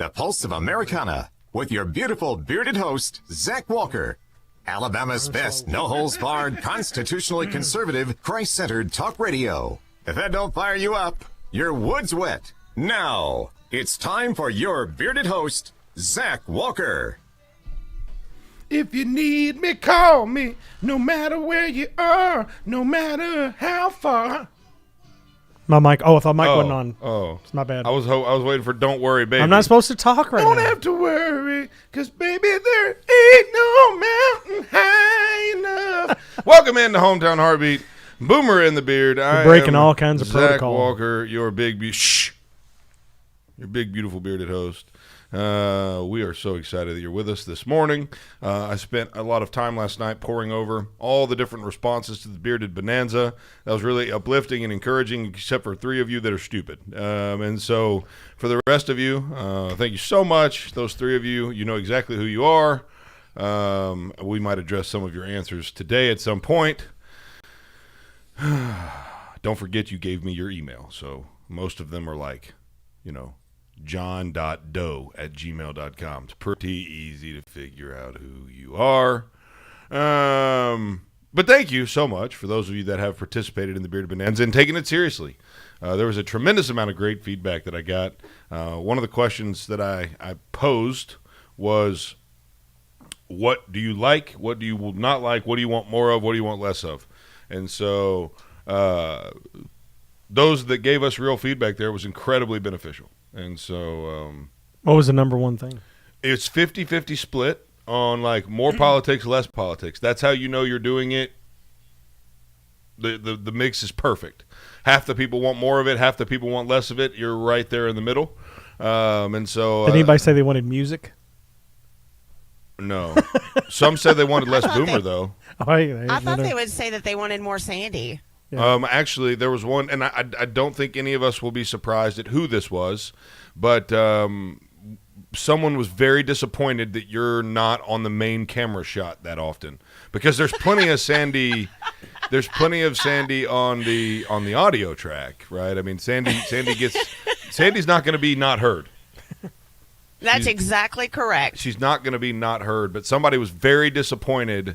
the pulse of Americana, with your beautiful bearded host, Zach Walker. Alabama's best no-holds-barred, constitutionally conservative, Christ-centered talk radio. If that don't fire you up, your wood's wet. Now, it's time for your bearded host, Zach Walker. If you need me, call me, no matter where you are, no matter how far. My mic. Oh, I thought mic wasn't on. Oh, it's my bad. I was waiting for "Don't Worry, Baby." I'm not supposed to talk right now. Don't have to worry, cause baby, there ain't no mountain high enough. Welcome into Hometown Heartbeat, Boomer in the Beard. We're breaking all kinds of Zach protocol. Walker, your big beautiful bearded host. We are so excited that you're with us this morning. I spent a lot of time last night poring over all the different responses to the Bearded Bonanza. That was really uplifting and encouraging, except for 3 of you that are stupid. And so for the rest of you, thank you so much. Those 3 of you, you know exactly who you are. We might address some of your answers today at some point. Don't forget you gave me your email. So most of them are like, john.doe@gmail.com. It's pretty easy to figure out who you are. But thank you so much for those of you that have participated in the Bearded Bonanza and taken it seriously. There was a tremendous amount of great feedback that I got. One of the questions that I posed was, what do you like? What do you not like? What do you want more of? What do you want less of? And so those that gave us real feedback there was incredibly beneficial. And so what was the number one thing? It's 50-50 split on like more politics, less politics. That's how you know you're doing it. The mix is perfect. Half the people want more of it, half the people want less of it. You're right there in the middle. And so did anybody say they wanted music? No. Some said they wanted less Boomer though. I thought they would say that they wanted more Sandee. Yeah. Actually, there was one, and I don't think any of us will be surprised at who this was, but someone was very disappointed that you're not on the main camera shot that often, because there's plenty of Sandee. There's plenty of Sandee on the audio track, right? I mean, Sandee's not going to be not heard. That's exactly correct. She's not going to be not heard, but somebody was very disappointed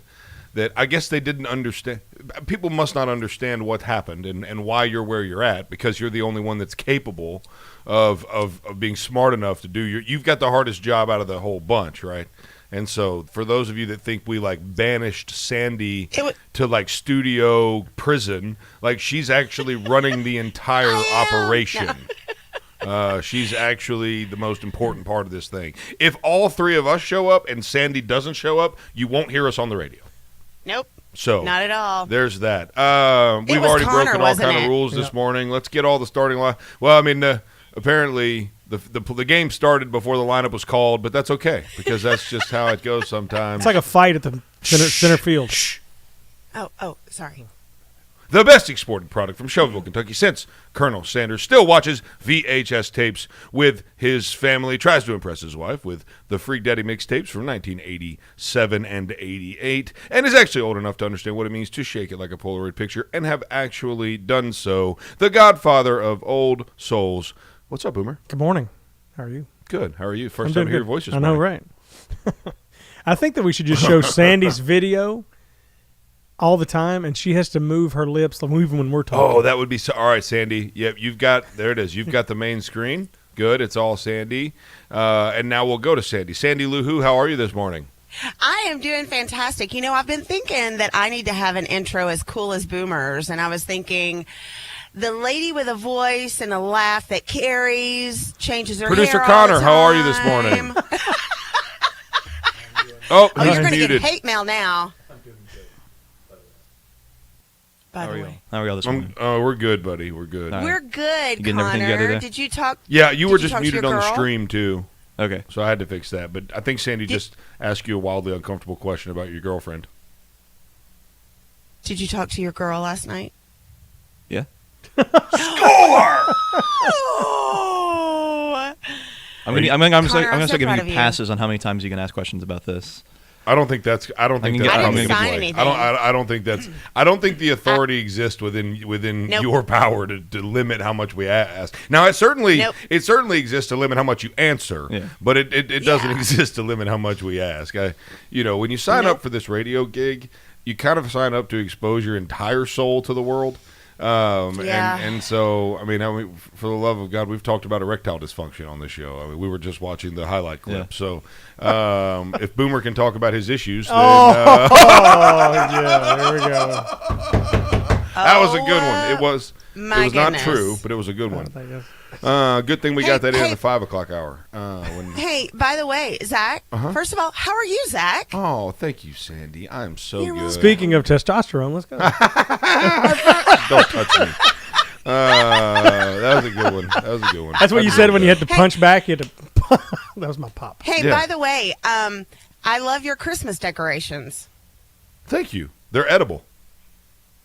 that I guess they didn't understand. People must not understand what happened and why you're where you're at, because you're the only one that's capable of being smart enough to do you've got the hardest job out of the whole bunch, right? And so for those of you that think we like banished Sandee to like studio prison, like she's actually running the entire operation. No. She's actually the most important part of this thing. If all 3 of us show up and Sandee doesn't show up, you won't hear us on the radio. Nope. So not at all. There's that. We've already broken all kind of rules this morning. Let's get all the starting line. Well, I mean, apparently the game started before the lineup was called, but that's okay because that's just how it goes sometimes. It's like a fight at the center field. Oh, sorry. The best exported product from Shelbyville, Kentucky since Colonel Sanders still watches VHS tapes with his family, tries to impress his wife with the Freak Daddy mixtapes from 1987 and 88, and is actually old enough to understand what it means to shake it like a Polaroid picture and have actually done so. The godfather of old souls. What's up, Boomer? Good morning. How are you? Good. How are you? First time to hear your voice this morning. I know, right? I think that we should just show Sandee's video all the time, and she has to move her lips even when we're talking. Oh, that would be so. All right, Sandee. Yep, there it is. You've got the main screen. Good. It's all Sandee. And now we'll go to Sandee. Sandee Lou Who, how are you this morning? I am doing fantastic. I've been thinking that I need to have an intro as cool as Boomers, and I was thinking the lady with a voice and a laugh that carries, changes her Producer hair Connor, all the how are you time. this morning? Oh, you're going to muted. get hate mail now. By the way. How are y'all this morning? We're good, buddy. We're good. Right. We're good, you getting everything together Connor. there? Did you talk? Yeah, you were just talk muted on the stream, too. Okay. So I had to fix that. But I think Sandee just asked you a wildly uncomfortable question about your girlfriend. Did you talk to your girl last night? Yeah. Score! Oh! I'm gonna start Connor, giving proud you of you. passes on how many times you can ask questions about this. I don't think that's. I don't think can that's get- I coming didn't into sign play. anything. I don't think that's. I don't think the authority exists within Nope. your power to limit how much we ask. Now, it certainly Nope. exists to limit how much you answer, Yeah. but it doesn't Yeah. exist to limit how much we ask. When you sign Nope. up for this radio gig, you kind of sign up to expose your entire soul to the world. Yeah. And so, I mean, for the love of God, we've talked about erectile dysfunction on this show. I mean, we were just watching the highlight clip. Yeah. So, if Boomer can talk about his issues, then Oh, yeah, here we go. that was a good one. It was. My it was not goodness. true, but it was a good one. I think that's- Good thing we got that in Hey. the 5 o'clock hour. When, Hey, by the way, Zach. First of all, how are you, Zach? oh, thank you, Sandy. I'm so You're good. welcome. Speaking of testosterone, let's go. Don't touch me. That was a good one. That was a good one. That's what you I said did when you that. had to punch back. You had to. That was my pop. Hey, Yeah. by the way, I love your Christmas decorations. Thank you. They're edible.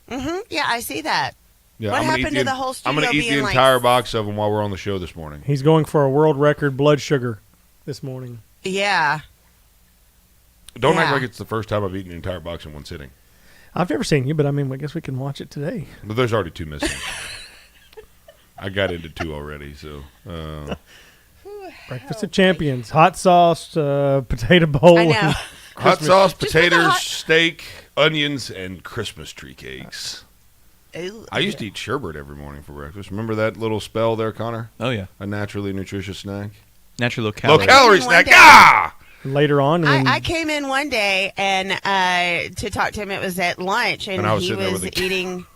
Yeah, I see that. Yeah, What I'm gonna happened eat to the whole I'm going to studio eat the being like- entire box of them while we're on the show this morning. He's going for a world record blood sugar this morning. Yeah. Don't act Yeah. like it's the first time I've eaten an entire box in one sitting. I've never seen you, but I mean, I guess we can watch it today. But there's already 2 missing. I got into 2 already, so Breakfast of Champions, hot sauce, potato bowl. I know. and- hot sauce, Just put the potatoes, hot- steak, onions, and Christmas tree cakes. Ooh. I used to eat sherbet every morning for breakfast. Remember that little spell there, Connor? Oh yeah, A naturally nutritious snack. naturally low Low calorie. calorie One snack. day. Ah! Later on, when I came in one day and to talk to him. It was at lunch, and And I was he sitting there was with a- eating.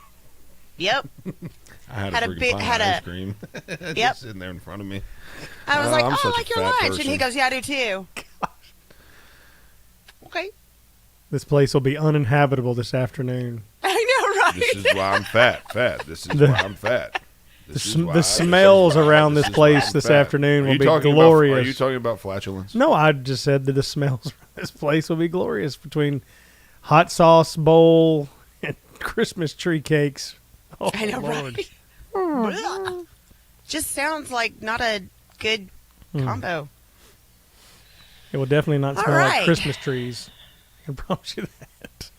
Yep. I had, Had a a freaking bit- pie had of a- ice cream. Yep. Just sitting there in front of me. I was Oh, like, I'm "Oh, such I a like your fat lunch," and he person. goes, "Yeah, I do too." Okay. this place will be uninhabitable this afternoon. I know, right? This is why I'm fat. This is why I'm fat. The smells around this place this afternoon will be glorious. Are you talking about flatulence? No, I just said that the smells from this place will be glorious between hot sauce bowl and Christmas tree cakes. Oh, I know, Lord. right? Ugh. Just sounds like not a good combo. It will definitely not All smell like right. Christmas trees. I can promise you that.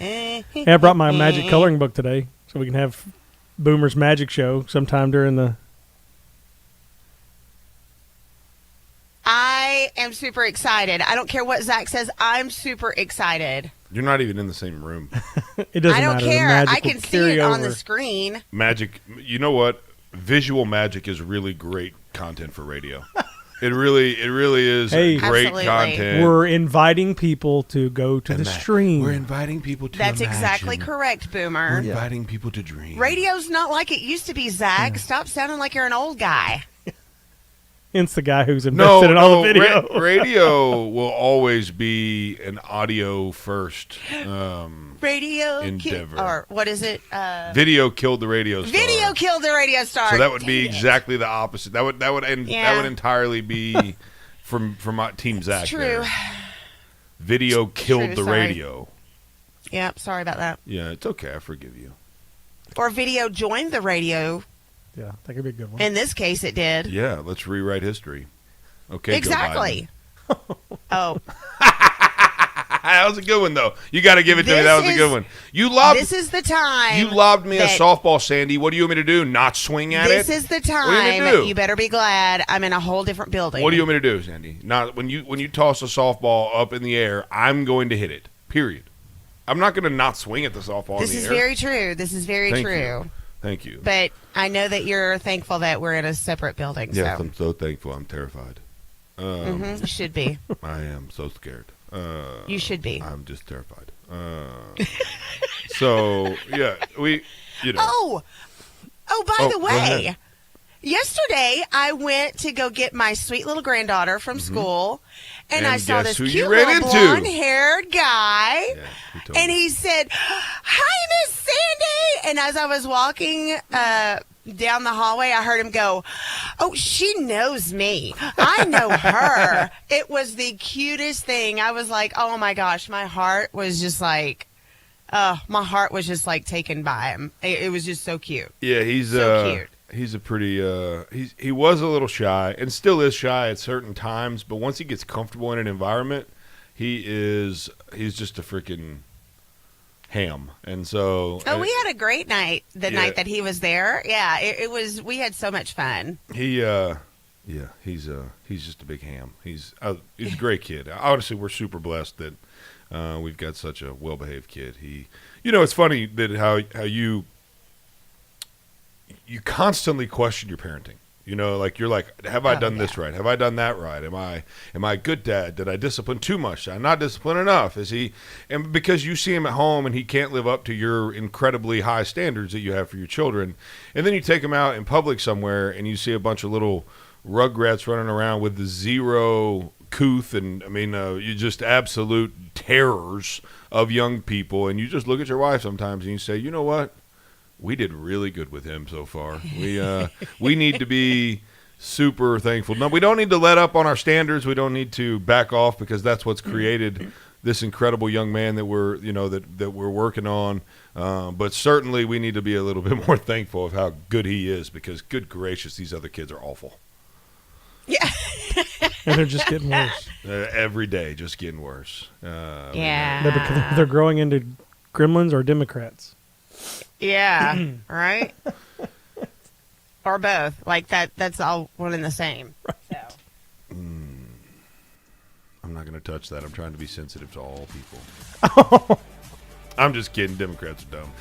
Eh. Hey, I brought my magic coloring book today, so we can have Boomer's magic show sometime during the. I am super excited. I don't care what Zach says. I'm super excited. You're not even in the same room. It doesn't I don't matter. The care. magic I can will see carry it on the over. screen. Magic, you know what? Visual magic is really great content for radio. It really is Hey. great Absolutely. content. We're inviting people to go to And the that- stream. We're inviting people to That's imagine. exactly correct, We're Boomer. inviting people to dream. Radio's not like it used to be, Zach. Stop sounding like you're an old guy. Hence the guy who's No, invested in all the video. radio will always be an audio first. Radio Endeavor. or what is it? Video killed the radio star. Video killed the radio star. So that would be Dang it. exactly the opposite. That would Yeah. entirely be from my Team Zach. It's true. there. Video killed true, the sorry. radio. Yep, sorry about that. Yeah, it's okay. I forgive you. Or video joined the radio. Yeah, that could be a good one. In this case, it did. Yeah, let's rewrite history. Okay, Joe Exactly. Oh, Biden. That was a good one, though. You got to give it to me. This That was a is- good one. You lobbed. this is the time. You lobbed me a that- softball, Sandy. What do you want me to do? Not swing at This it? is the What do you want me to time. do? You better be glad I'm in a whole different building. What do you want me to do, Sandy? Not when you toss a softball up in the air, I'm going to hit it. Period. I'm not going to not swing at the softball This in the is air. very true. This is very Thank true. you. Thank you. But I know that you're thankful that we're in a separate building. Yes, So I'm so thankful. I'm terrified. you should be. I am so scared. You should be. I'm just terrified. So yeah, we. Oh, by Oh, the go way, ahead. yesterday I went to go get my sweet little granddaughter from school, and Mm-hmm. And I saw guess this who you cute ran little into? blonde-haired guy. Yeah, he told And me. he said, "Hi, Miss Sandy." And as I was walking down the hallway, I heard him go, "Oh, she knows me. I know her." It was the cutest thing. I was like, "Oh my gosh!" My heart was just like, taken by him. It was just so cute. Yeah, he's So cute. He's a pretty he was a little shy and still is shy at certain times, but once he gets comfortable in an environment, he's just a freaking ham. And so we had a great night the night that he was there. Yeah, it was. We had so much fun. He's just a big ham. He's a great kid. Honestly, we're super blessed that we've got such a well-behaved kid. It's funny that how you constantly question your parenting. Like you're like, have I done this right? Have I done that right? Am I a good dad? Did I discipline too much? Did I not discipline enough? And because you see him at home and he can't live up to your incredibly high standards that you have for your children, and then you take him out in public somewhere and you see a bunch of little rugrats running around with the zero couth and you just absolute terrors of young people, and you just look at your wife sometimes and you say, you know what? We did really good with him so far. We need to be super thankful. No, we don't need to let up on our standards. We don't need to back off, because that's what's created this incredible young man that we're that we're working on. But certainly we need to be a little bit more thankful of how good he is, because good gracious, these other kids are awful. Yeah. And they're just getting worse. Every day, just getting worse. They're growing into gremlins or Democrats. Yeah, right? Or both. Like that's all one and the same. Right. So. I'm not going to touch that. I'm trying to be sensitive to all people. I'm just kidding. Democrats are dumb.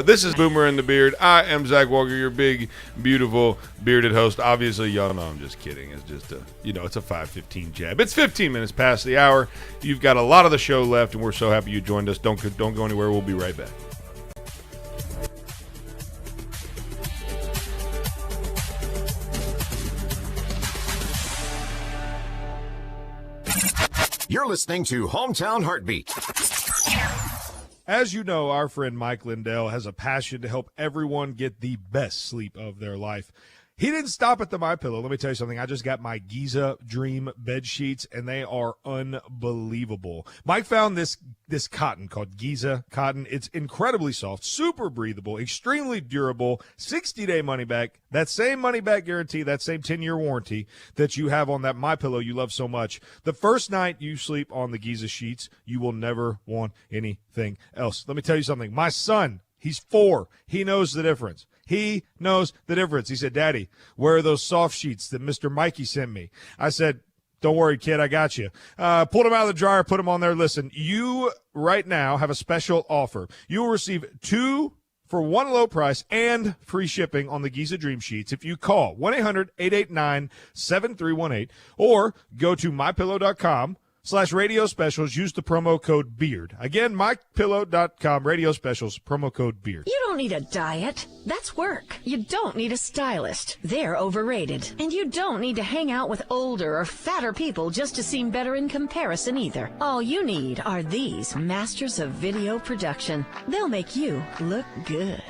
This is Boomer and the Beard. I am Zach Walker, your big, beautiful, bearded host. Obviously, y'all know I'm just kidding. It's just it's a 5:15 jab. It's 15 minutes past the hour. You've got a lot of the show left, and we're so happy you joined us. Don't go anywhere. We'll be right back. You're listening to Hometown Heartbeat. As you know, our friend Mike Lindell has a passion to help everyone get the best sleep of their life. He didn't stop at the MyPillow. Let me tell you something. I just got my Giza Dream bed sheets, and they are unbelievable. Mike found this cotton called Giza cotton. It's incredibly soft, super breathable, extremely durable, 60-day money-back, that same money-back guarantee, that same 10-year warranty that you have on that MyPillow you love so much. The first night you sleep on the Giza sheets, you will never want anything else. Let me tell you something. My son, he's 4. He knows the difference. He knows the difference. He said, Daddy, where are those soft sheets that Mr. Mikey sent me? I said, don't worry, kid, I got you. Pulled them out of the dryer, put them on there. Listen, you right now have a special offer. You will receive 2 for 1 low price and free shipping on the Giza Dream Sheets if you call 1-800-889-7318 or go to mypillow.com/radio specials. Use the promo code BEARD. Again, mypillow.com, radio specials, promo code BEARD. You don't need a diet. That's work. You don't need a stylist. They're overrated. And you don't need to hang out with older or fatter people just to seem better in comparison either. All you need are these masters of video production. They'll make you look good.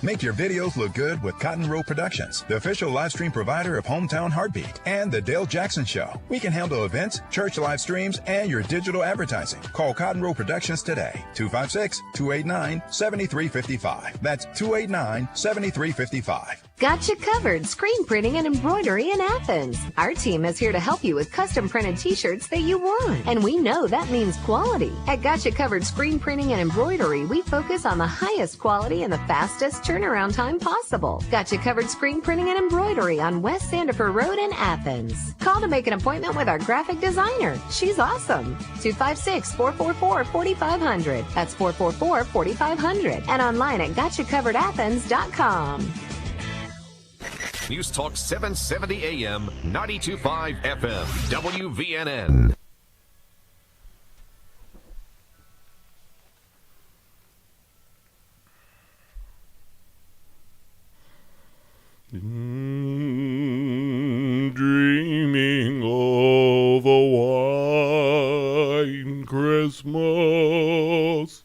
Make your videos look good with Cotton Row Productions, the official live stream provider of Hometown Heartbeat and The Dale Jackson Show. We can handle events, church live streams, and your digital advertising. Call Cotton Row Productions today, 256-289-7355. That's 289-7355. Got you covered screen printing and embroidery in Athens. Our team is here to help you with custom printed t-shirts that you want. And we know that means quality. At Got You Covered Screen Printing and Embroidery, we focus on the highest quality and the fastest turnaround time possible. Got You Covered Screen Printing and Embroidery on West Sandifer Road in Athens. Call to make an appointment with our graphic designer. She's awesome. 256-444-4500. That's 444-4500. And online at gotchacoveredathens.com. News Talk 770 AM, 92.5 FM, WVNN. Dreaming of a white Christmas.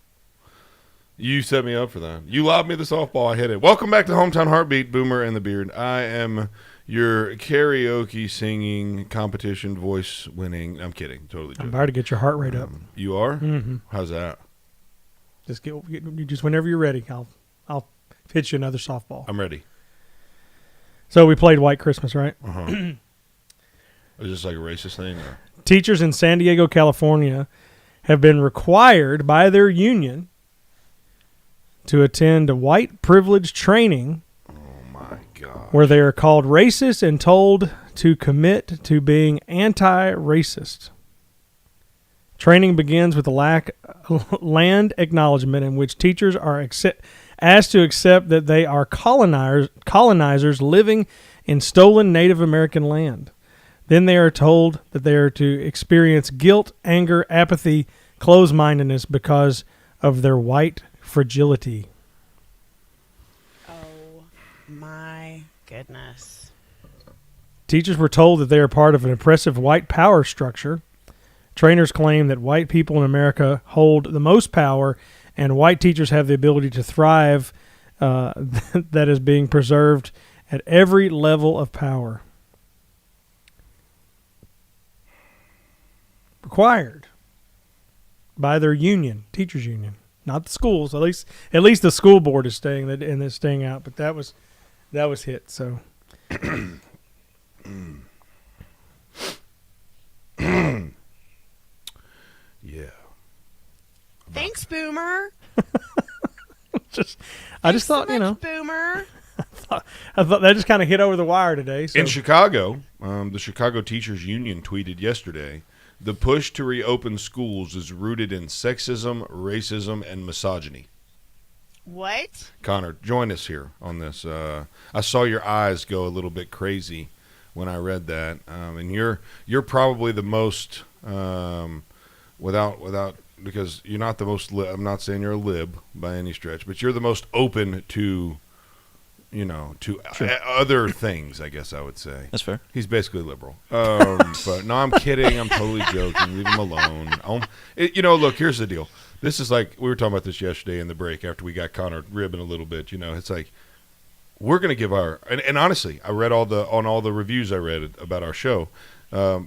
You set me up for that. You lobbed me the softball. I hit it. Welcome back to Hometown Heartbeat, Boomer and the Beard. I am your karaoke singing competition voice winning. I'm kidding. Totally joking. I'm about to get your heart rate up. You are? Mm-hmm. How's that? Just whenever you're ready. I'll pitch you another softball. I'm ready. So we played White Christmas, right? Is this like a racist thing? Or? Teachers in San Diego, California have been required by their union to attend a white privilege training where they are called racist and told to commit to being anti-racist. Training begins with a land acknowledgement in which teachers are asked to accept that they are colonizers living in stolen Native American land. Then they are told that they are to experience guilt, anger, apathy, closed-mindedness because of their white fragility. Oh, my goodness. Teachers were told that they are part of an oppressive white power structure. Trainers claim that white people in America hold the most power, and white teachers have the ability to thrive that is being preserved at every level of power. Required by their union, teachers union, not the schools. At least the school board is staying out. But that was hit. So. Yeah. Thanks, Boomer. I just thought, so much, Boomer. I thought that just kind of hit over the wire today. So. In Chicago, the Chicago Teachers Union tweeted yesterday, the push to reopen schools is rooted in sexism, racism, and misogyny. What? Connor, join us here on this. I saw your eyes go a little bit crazy when I read that, and you're probably the most without because you're not the most. I'm not saying you're a lib by any stretch, but you're the most open to, other things. I guess I would say That's fair. he's basically liberal. But no, I'm kidding. I'm totally joking. Leave him alone. Look, here's the deal. This is like, we were talking about this yesterday in the break after we got Connor ribbing a little bit. It's like, we're going to give and honestly, I read on all the reviews I read about our show.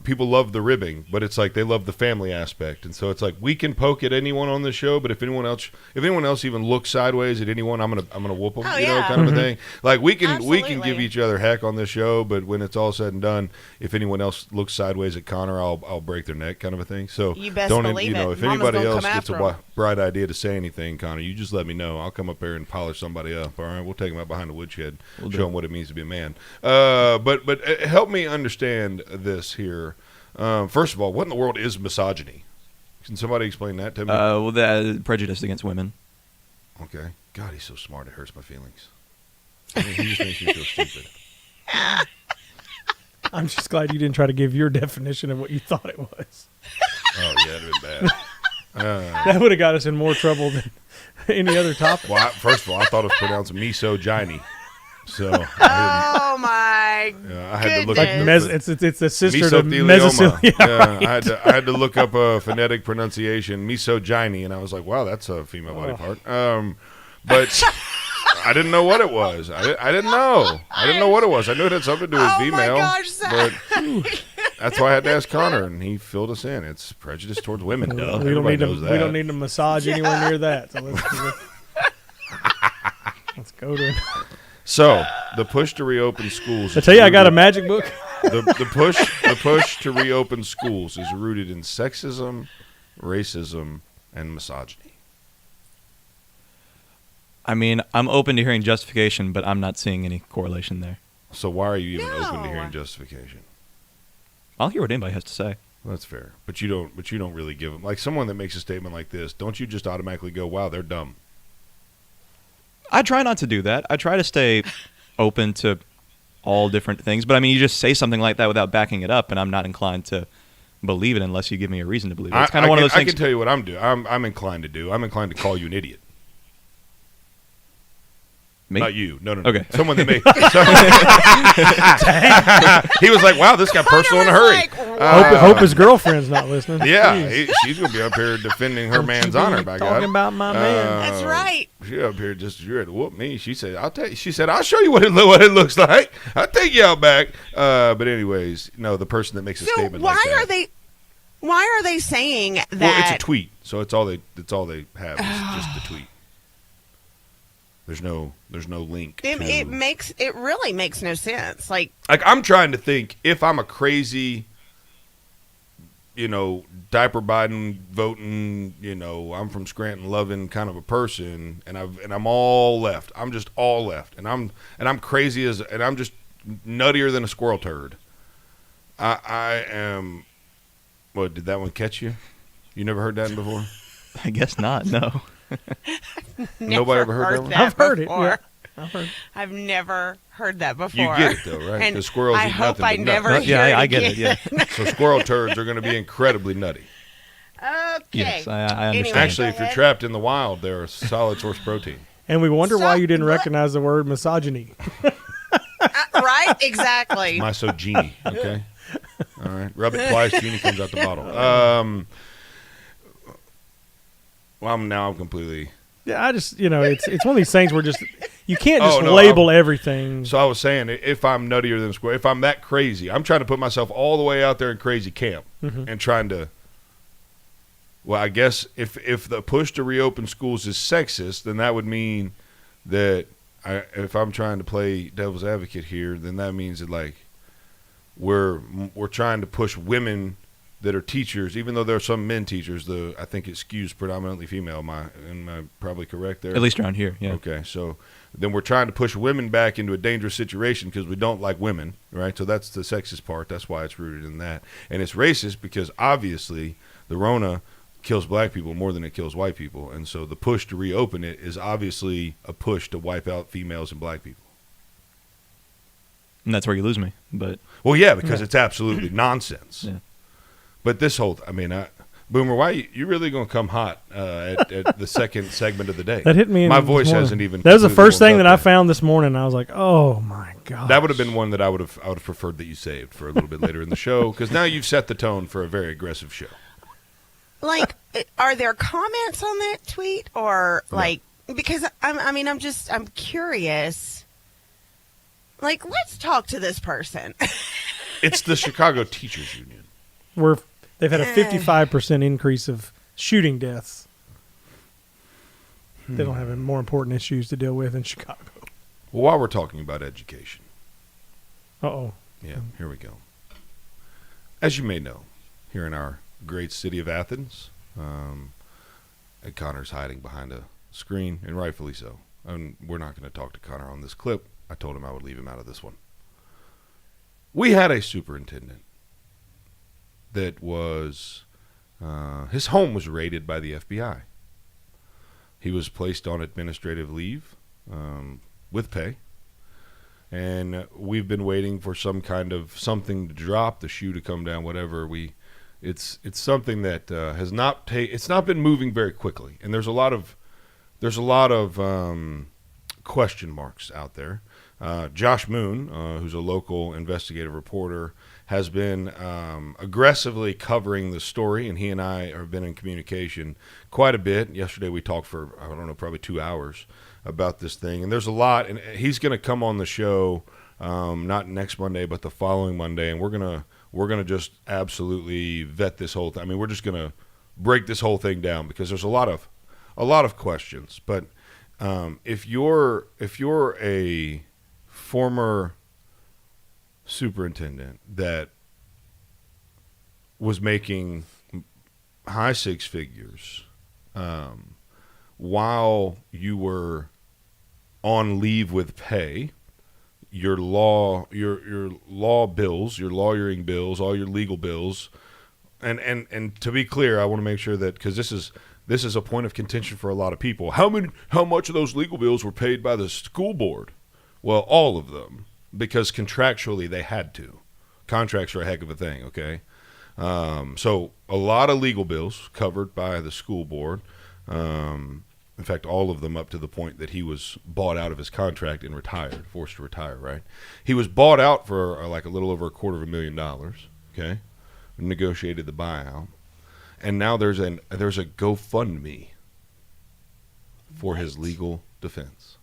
People love the ribbing, but it's like they love the family aspect, and so it's like we can poke at anyone on the show, but if anyone else even looks sideways at anyone, I'm gonna whoop them, kind of a thing. Like we can give each other heck on this show, but when it's all said and done, if anyone else looks sideways at Connor, I'll break their neck, kind of a thing. So you best don't believe it. if Mama's anybody gonna else come gets after a 'em. bright idea to say anything, Connor, you just let me know. I'll come up there and polish somebody up. All right, we'll take them out behind the woodshed, show them what it means to be a man. But help me understand this here. First of all, what in the world is misogyny? Can somebody explain that to me? The prejudice against women. Okay. God, he's so smart. It hurts my feelings. He just makes me feel stupid. I'm just glad you didn't try to give your definition of what you thought it was. Oh, yeah, that'd been bad. That would have got us in more trouble than any other topic. Well, first of all, I thought it was pronounced misogyny. So Oh my! I had to look Like up it's the sister to mesothelioma. mesothelioma. Yeah, I had to look up a phonetic pronunciation, misogyny, and I was like, wow, that's a female body part. But I didn't know what it was. I didn't know. I didn't know what it was. I knew it had something to do with Oh female. my gosh, Zach. But that's why I had to ask Connor, and he filled us in. It's prejudice towards women. We Duh. don't Everybody need to. knows We that. don't need to massage anywhere near that. So let's go to it. So the push to reopen schools. I tell you, I got a magic book. The push to reopen schools is rooted in sexism, racism, and misogyny. I mean, I'm open to hearing justification, but I'm not seeing any correlation there. So why are you even open to No. hearing justification? I'll hear what anybody has to say. Well, that's fair, but you don't really give them, like, someone that makes a statement like this. Don't you just automatically go, "Wow, they're dumb"? I try not to do that. I try to stay open to all different things. But, I mean, you just say something like that without backing it up, and I'm not inclined to believe it unless you give me a reason to believe it. It's kind of one of those I things. can tell you what I'm doing. I'm inclined to do. I'm inclined to call you an idiot. Me? Not you. No. Okay. Someone that may. He was like, "Wow, this got personal in a hurry." Like, what? Hope his girlfriend's not listening. Yeah, Jeez. she's gonna be up here defending her man's honor. By God, Talking about my man. That's right. She up here just you're to whoop me. She said, "I'll tell you." She said, "I'll show you what it looks like. I'll take you out back." But anyways, no, the person that makes a So statement why like that. are they saying that? Well, it's a tweet, so it's all they have is just the tweet. There's no link. It really makes no sense. Like I'm trying to think if I'm a crazy, diaper Biden voting, I'm from Scranton loving kind of a person, and I'm all left. I'm just all left, and I'm crazy and I'm just nuttier than a squirrel turd. I am. What, did that one catch you? You never heard that before? I guess not. No. Nobody ever heard that one? I've heard it. before. Yeah. I've heard. I've never heard that before. You get it though, right? And Because squirrels I eat hope nothing I but never nuts. hear Yeah, it I get it. again. Yeah. So squirrel turds are going to be incredibly nutty. Okay. Yes, I understand. Anyway, Actually, go if you're ahead. trapped in the wild, they're a solid source protein. And we wonder why you didn't What? recognize the word misogyny. Right? Exactly. Misogyny, okay? All right. Rub it twice, genie comes out the bottle. I'm completely... Yeah, I just, it's one of these things where just you can't just Oh, no, label everything. So I was saying, if I'm nuttier than a squirrel, if I'm that crazy, I'm trying to put myself all the way out there in crazy camp and trying to... Well, I guess if the push to reopen schools is sexist, then that would mean that if I'm trying to play devil's advocate here, then that means that like we're trying to push women that are teachers, even though there are some men teachers. I think it skews predominantly female. Am I probably correct there? At least around here, yeah. Okay, so then we're trying to push women back into a dangerous situation because we don't like women, right? So that's the sexist part. That's why it's rooted in that. And it's racist because obviously the Rona kills black people more than it kills white people. And so the push to reopen it is obviously a push to wipe out females and black people. And that's where you lose me. But Well, yeah, because it's absolutely nonsense. Yeah. But this whole, Boomer, why you really going to come hot at the second segment of the day? That hit me. My this voice morning. hasn't even. That was the completely first thing warmed that up I yet. found this morning. I was like, oh my god. That would have been one that I would have preferred that you saved for a little bit later in the show, because now you've set the tone for a very aggressive show. Like, are there comments on that tweet or like, because I'm curious. Like, let's talk to this person. It's the Chicago Teachers Union. Where they've had a 55% increase of shooting deaths. They don't have more important issues to deal with in Chicago. Well, while we're talking about education, Uh-oh. yeah, here we go. As you may know, here in our great city of Athens, and Connor's hiding behind a screen, and rightfully so. And we're not going to talk to Connor on this clip. I told him I would leave him out of this one. We had a superintendent that was, his home was raided by the FBI. He was placed on administrative leave with pay. And we've been waiting for some kind of something to drop, the shoe to come down, whatever. It's something that has not it's not been moving very quickly, and there's a lot of question marks out there. Josh Moon, who's a local investigative reporter, has been aggressively covering the story, and he and I have been in communication quite a bit. Yesterday we talked for, I don't know, probably 2 hours about this thing, and there's a lot, and he's going to come on the show not next Monday, but the following Monday, and we're gonna just absolutely vet this whole thing. I mean, we're just gonna break this whole thing down because there's a lot of questions. But if you're a former superintendent that was making high six figures while you were on leave with pay, your law bills, your lawyering bills, all your legal bills, and to be clear, I want to make sure that, because this is a point of contention for a lot of people. How much of those legal bills were paid by the school board? Well, all of them, because contractually they had to. Contracts are a heck of a thing, okay? So a lot of legal bills covered by the school board. In fact, all of them up to the point that he was bought out of his contract and retired, forced to retire, right? He was bought out for like a little over $250,000, okay? Negotiated the buyout. And now there's a GoFundMe for his legal defense.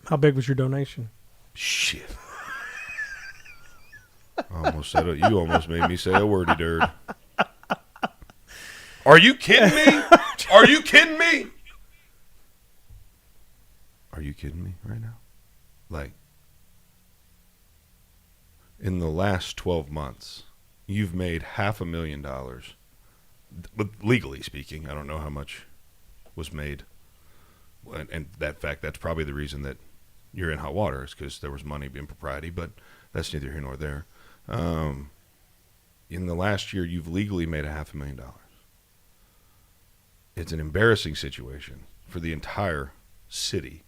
How big was your donation? Shit. You almost made me say a wordy dirt. Are you kidding me? Are you kidding me? kidding me right now? Like, in the last 12 months, you've made $500,000. But legally speaking, I don't know how much was made. And that's probably the reason that you're in hot water, is because there was money impropriety, but that's neither here nor there. In the last year, you've legally made $500,000. It's an embarrassing situation for the entire city.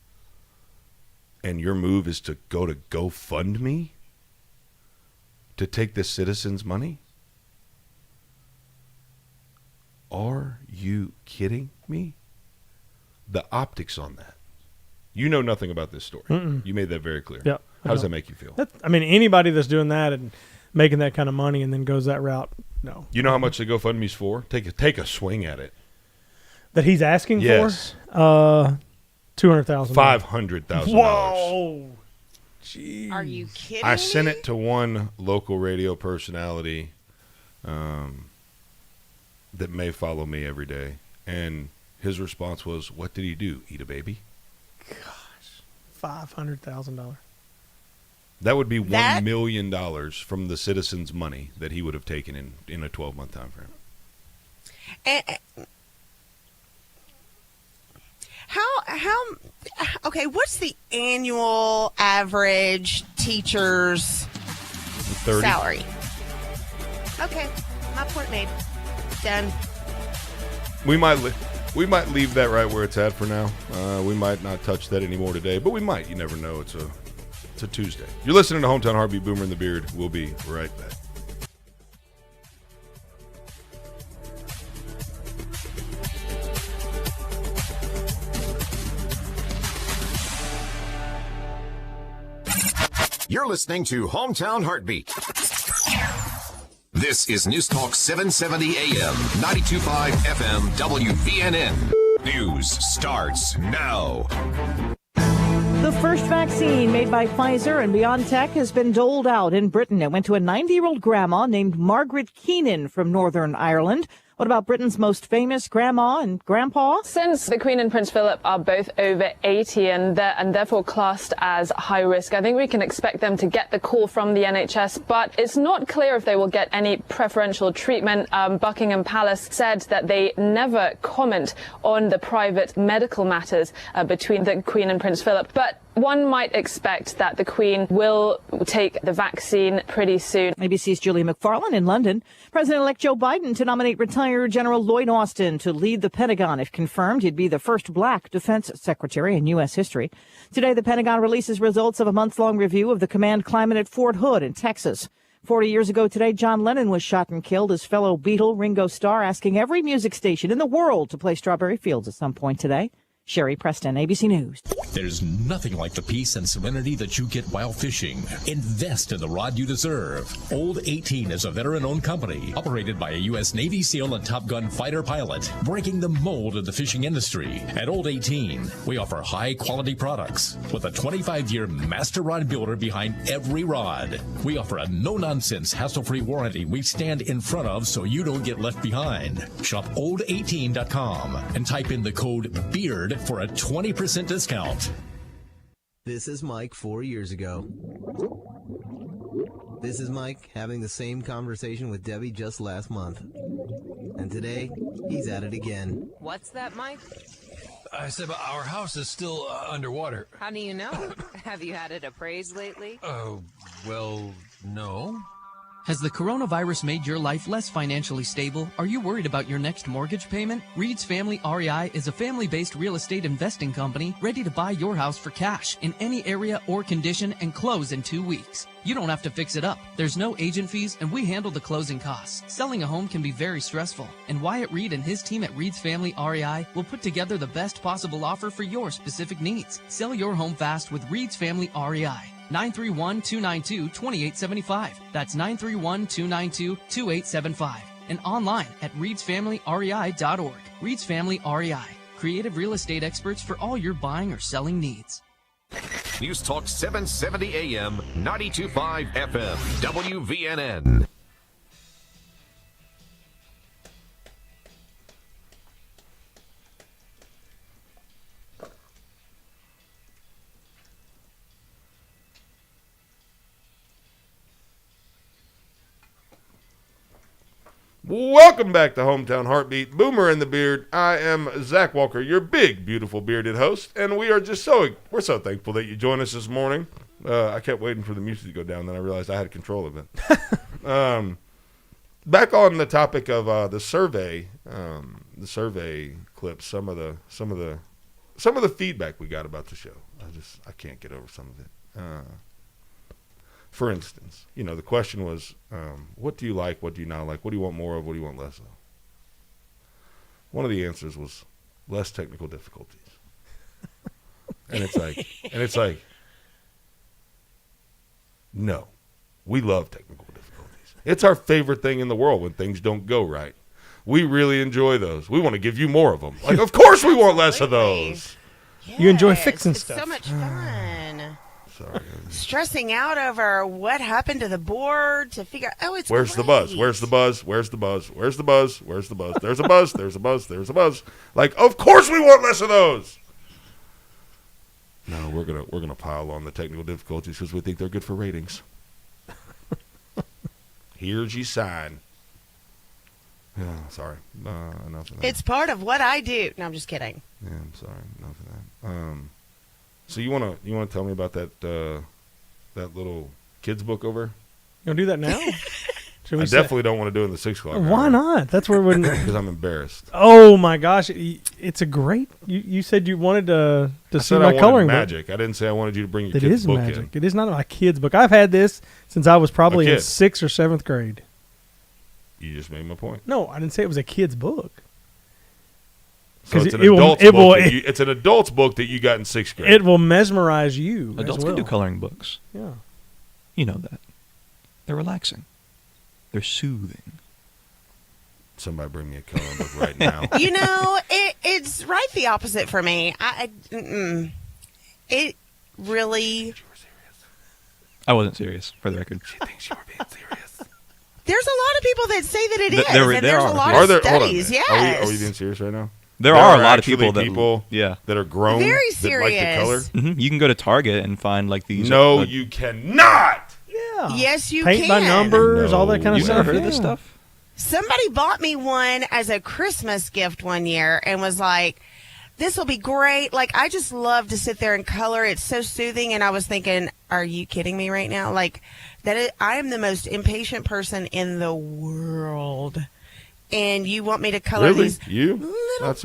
And your move is to go to GoFundMe to take the citizens' money? Are you kidding me? The optics on that. You know nothing about this story. Mm-mm. You made that very clear. Yep, How does that make you feel? Anybody that's doing that and making that kind of money and then goes that route, no. You know how much the GoFundMe's for? Take a swing at it. That he's asking yes. for? $200,000. $500,000. Whoa. Jeez. Are you kidding I sent me? it to one local radio personality that may follow me every day, and his response was, "What did he do? Eat a baby?" Gosh, $500,000. That would be $1 million from the citizens' money that he would have taken in a 12-month time frame. Okay, what's the annual average teacher's 30. salary? Okay, my point made. Done. We might leave that right where it's at for now. We might not touch that anymore today, but we might. You never know. It's a Tuesday. You're listening to Hometown Heartbeat, Boomer and the Beard. We'll be right back. You're listening to Hometown Heartbeat. This is News Talk 770 AM, 92.5 FM, WVNN. News starts now. The first vaccine made by Pfizer and BioNTech has been doled out in Britain. It went to a 90-year-old grandma named Margaret Keenan from Northern Ireland. What about Britain's most famous grandma and grandpa? Since the Queen and Prince Philip are both over 80 and therefore classed as high risk, I think we can expect them to get the call from the NHS, but it's not clear if they will get any preferential treatment. Buckingham Palace said that they never comment on the private medical matters between the Queen and Prince Philip, but one might expect that the Queen will take the vaccine pretty soon. ABC's Julie McFarlane in London. President-elect Joe Biden to nominate retired General Lloyd Austin to lead the Pentagon. If confirmed, he'd be the first black defense secretary in U.S. history. Today, the Pentagon releases results of a month-long review of the command climate at Fort Hood in Texas. 40 years ago today, John Lennon was shot and killed. His fellow Beatle, Ringo Starr, asking every music station in the world to play Strawberry Fields at some point today. Sherry Preston, ABC News. There's nothing like the peace and serenity that you get while fishing. Invest in the rod you deserve. Old 18 is a veteran-owned company operated by a U.S. Navy SEAL and Top Gun fighter pilot, breaking the mold of the fishing industry. At Old 18, we offer high-quality products with a 25-year master rod builder behind every rod. We offer a no-nonsense, hassle-free warranty we stand in front of so you don't get left behind. Shop old18.com and type in the code BEARD for a 20% discount. This is Mike 4 years ago. This is Mike having the same conversation with Debbie just last month. And today, he's at it again. What's that, Mike? I said our house is still underwater. How do you know? Have you had it appraised lately? Oh, well, no. Has the coronavirus made your life less financially stable? Are you worried about your next mortgage payment? Reed's Family REI is a family-based real estate investing company ready to buy your house for cash in any area or condition and close in 2 weeks. You don't have to fix it up. There's no agent fees, and we handle the closing costs. Selling a home can be very stressful, and Wyatt Reed and his team at Reed's Family REI will put together the best possible offer for your specific needs. Sell your home fast with Reed's Family REI. 931-292-2875. That's 931-292-2875. And online at reedsfamilyrei.org. Reed's Family REI. Creative real estate experts for all your buying or selling needs. News Talk 770 AM, 92.5 FM, WVNN. Welcome back to Hometown Heartbeat, Boomer and the Beard. I am Zach Walker, your big, beautiful bearded host, and we are just we're so thankful that you joined us this morning. I kept waiting for the music to go down, then I realized I had control of it. Back on the topic of the survey clips, some of the feedback we got about the show. I can't get over some of it. For instance, the question was, what do you like? What do you not like? What do you want more of? What do you want less of? One of the answers was less technical difficulties. And it's like, no, we love technical difficulties. It's our favorite thing in the world when things don't go right. We really enjoy those. We want to give you more of them. Like, of course we want less of those. Yes, you enjoy fixing stuff. So much fun. Sorry. Stressing out over what happened to the board to figure out, it's Where's the buzz? Where's the buzz? Where's the buzz? Where's the buzz? Where's the buzz? There's a buzz. There's a buzz. There's a buzz. Like, of course we want less of those. No, we're gonna pile on the technical difficulties because we think they're good for ratings. Here's your sign. Yeah, sorry. Enough of that. It's part of what I do. No, I'm just kidding. Yeah, I'm sorry. Enough of that. So you wanna tell me about that little kids book over? You want to do that now? I definitely don't want to do it in the 6 o'clock. Why not? That's where we're because I'm embarrassed. Oh my gosh, it's a great. You said you wanted to see my coloring book. Magic. I didn't say I wanted you to bring your It kids' is book magic. in. It is not my kids' book. I've had this since I was probably in 6th or 7th grade. You just made my point. No, I didn't say it was a kid's book. So it's an adult's book. It's an adult's book that you got in 6th grade. It will mesmerize you. Adults can do coloring books. Yeah. You know that. They're relaxing. They're soothing. Somebody bring me a coloring book right now. It's right the opposite for me. It really. I wasn't serious, for the record. She thinks you were being serious. There's a lot of people that say that it is, and there there's are. a lot Are of there, studies. Hold on a minute. Are we being serious right now? There are a lot of people that are grown Very that like the color. Mm-hmm. You can go to Target and find like these. No, you cannot. Yeah. Yes, you Paint can. by numbers, all that kind of You've stuff. never heard of this stuff? Somebody bought me one as a Christmas gift one year and was like, this will be great. Like, I just love to sit there and color. It's so soothing. And I was thinking, are you kidding me right now? Like, I am the most impatient person in the world. And you want me to color these little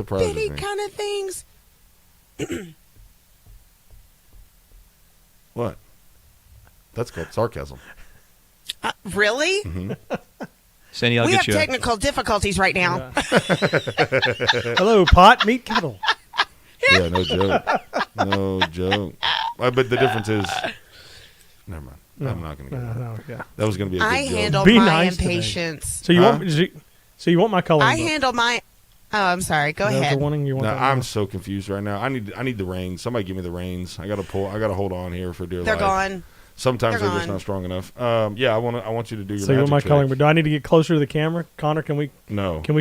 bitty kind of things? What? That's called sarcasm. Really? Mm-hmm. Sandy, I'll we get have you technical difficulties right now. Hello, pot, meat, kettle. Yeah, no joke. No joke. But the difference is, never mind. No, I'm not going to go there. No, yeah. That was going to be a good I joke. handle Be my nice impatience. So you want my coloring book? handle my. Oh, I'm sorry. Go Is that ahead. the one you want No, that I'm one? so confused right now. I need the reins. Somebody give me the reins. I got to hold on here for dear They're life. gone. Sometimes They're they're just gone. not strong enough. Yeah, I want you to do your So you want magic my trick. coloring book? Do I need to get closer to the camera, Connor? Can we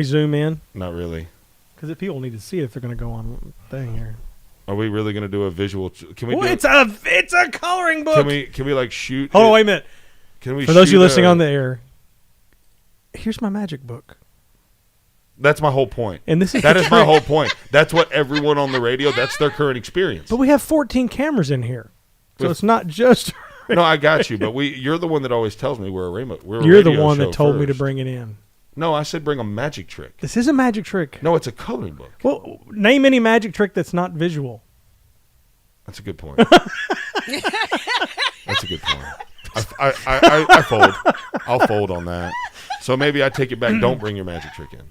zoom in? Not really. Because people need to see it if they're going to go on thing here. Are we really going to do a visual? Can we? Well, do it's a coloring book. Can we like shoot? Hold on, wait a minute. Can we? For those of you shoot listening on the air, here's my magic book. That's my whole point. And this is that is my whole point. That's what everyone on the radio. That's their current experience. But we have 14 cameras in here, so it's not just. No, I got you. But you're the one that always tells me we're a rainbow. You're the one that told me to bring it in. No, I said bring a magic trick. This is a magic trick. No, it's a coloring book. Well, name any magic trick that's not visual. That's a good point. That's a good point. I fold. I'll fold on that. So maybe I take it back. Don't bring your magic trick in.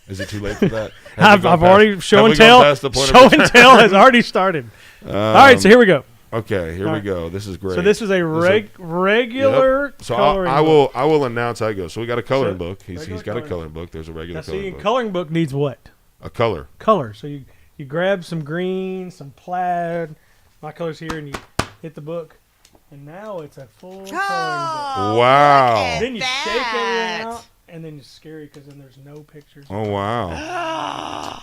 Is it too late for that? I've already show and tell. Show and tell has already started. All right, so here we go. Okay, here we go. This is great. So this is a regular. Yep. So coloring I book. will announce how it goes. So we got a coloring book. He's got a coloring book. There's a regular coloring book. Coloring book needs what? A color. Color. So you grab some green, some plaid. My color's here, and you hit the book, and now it's a full coloring book. Wow. Then you shake everything out, and then it's scary because then there's no pictures. Oh wow.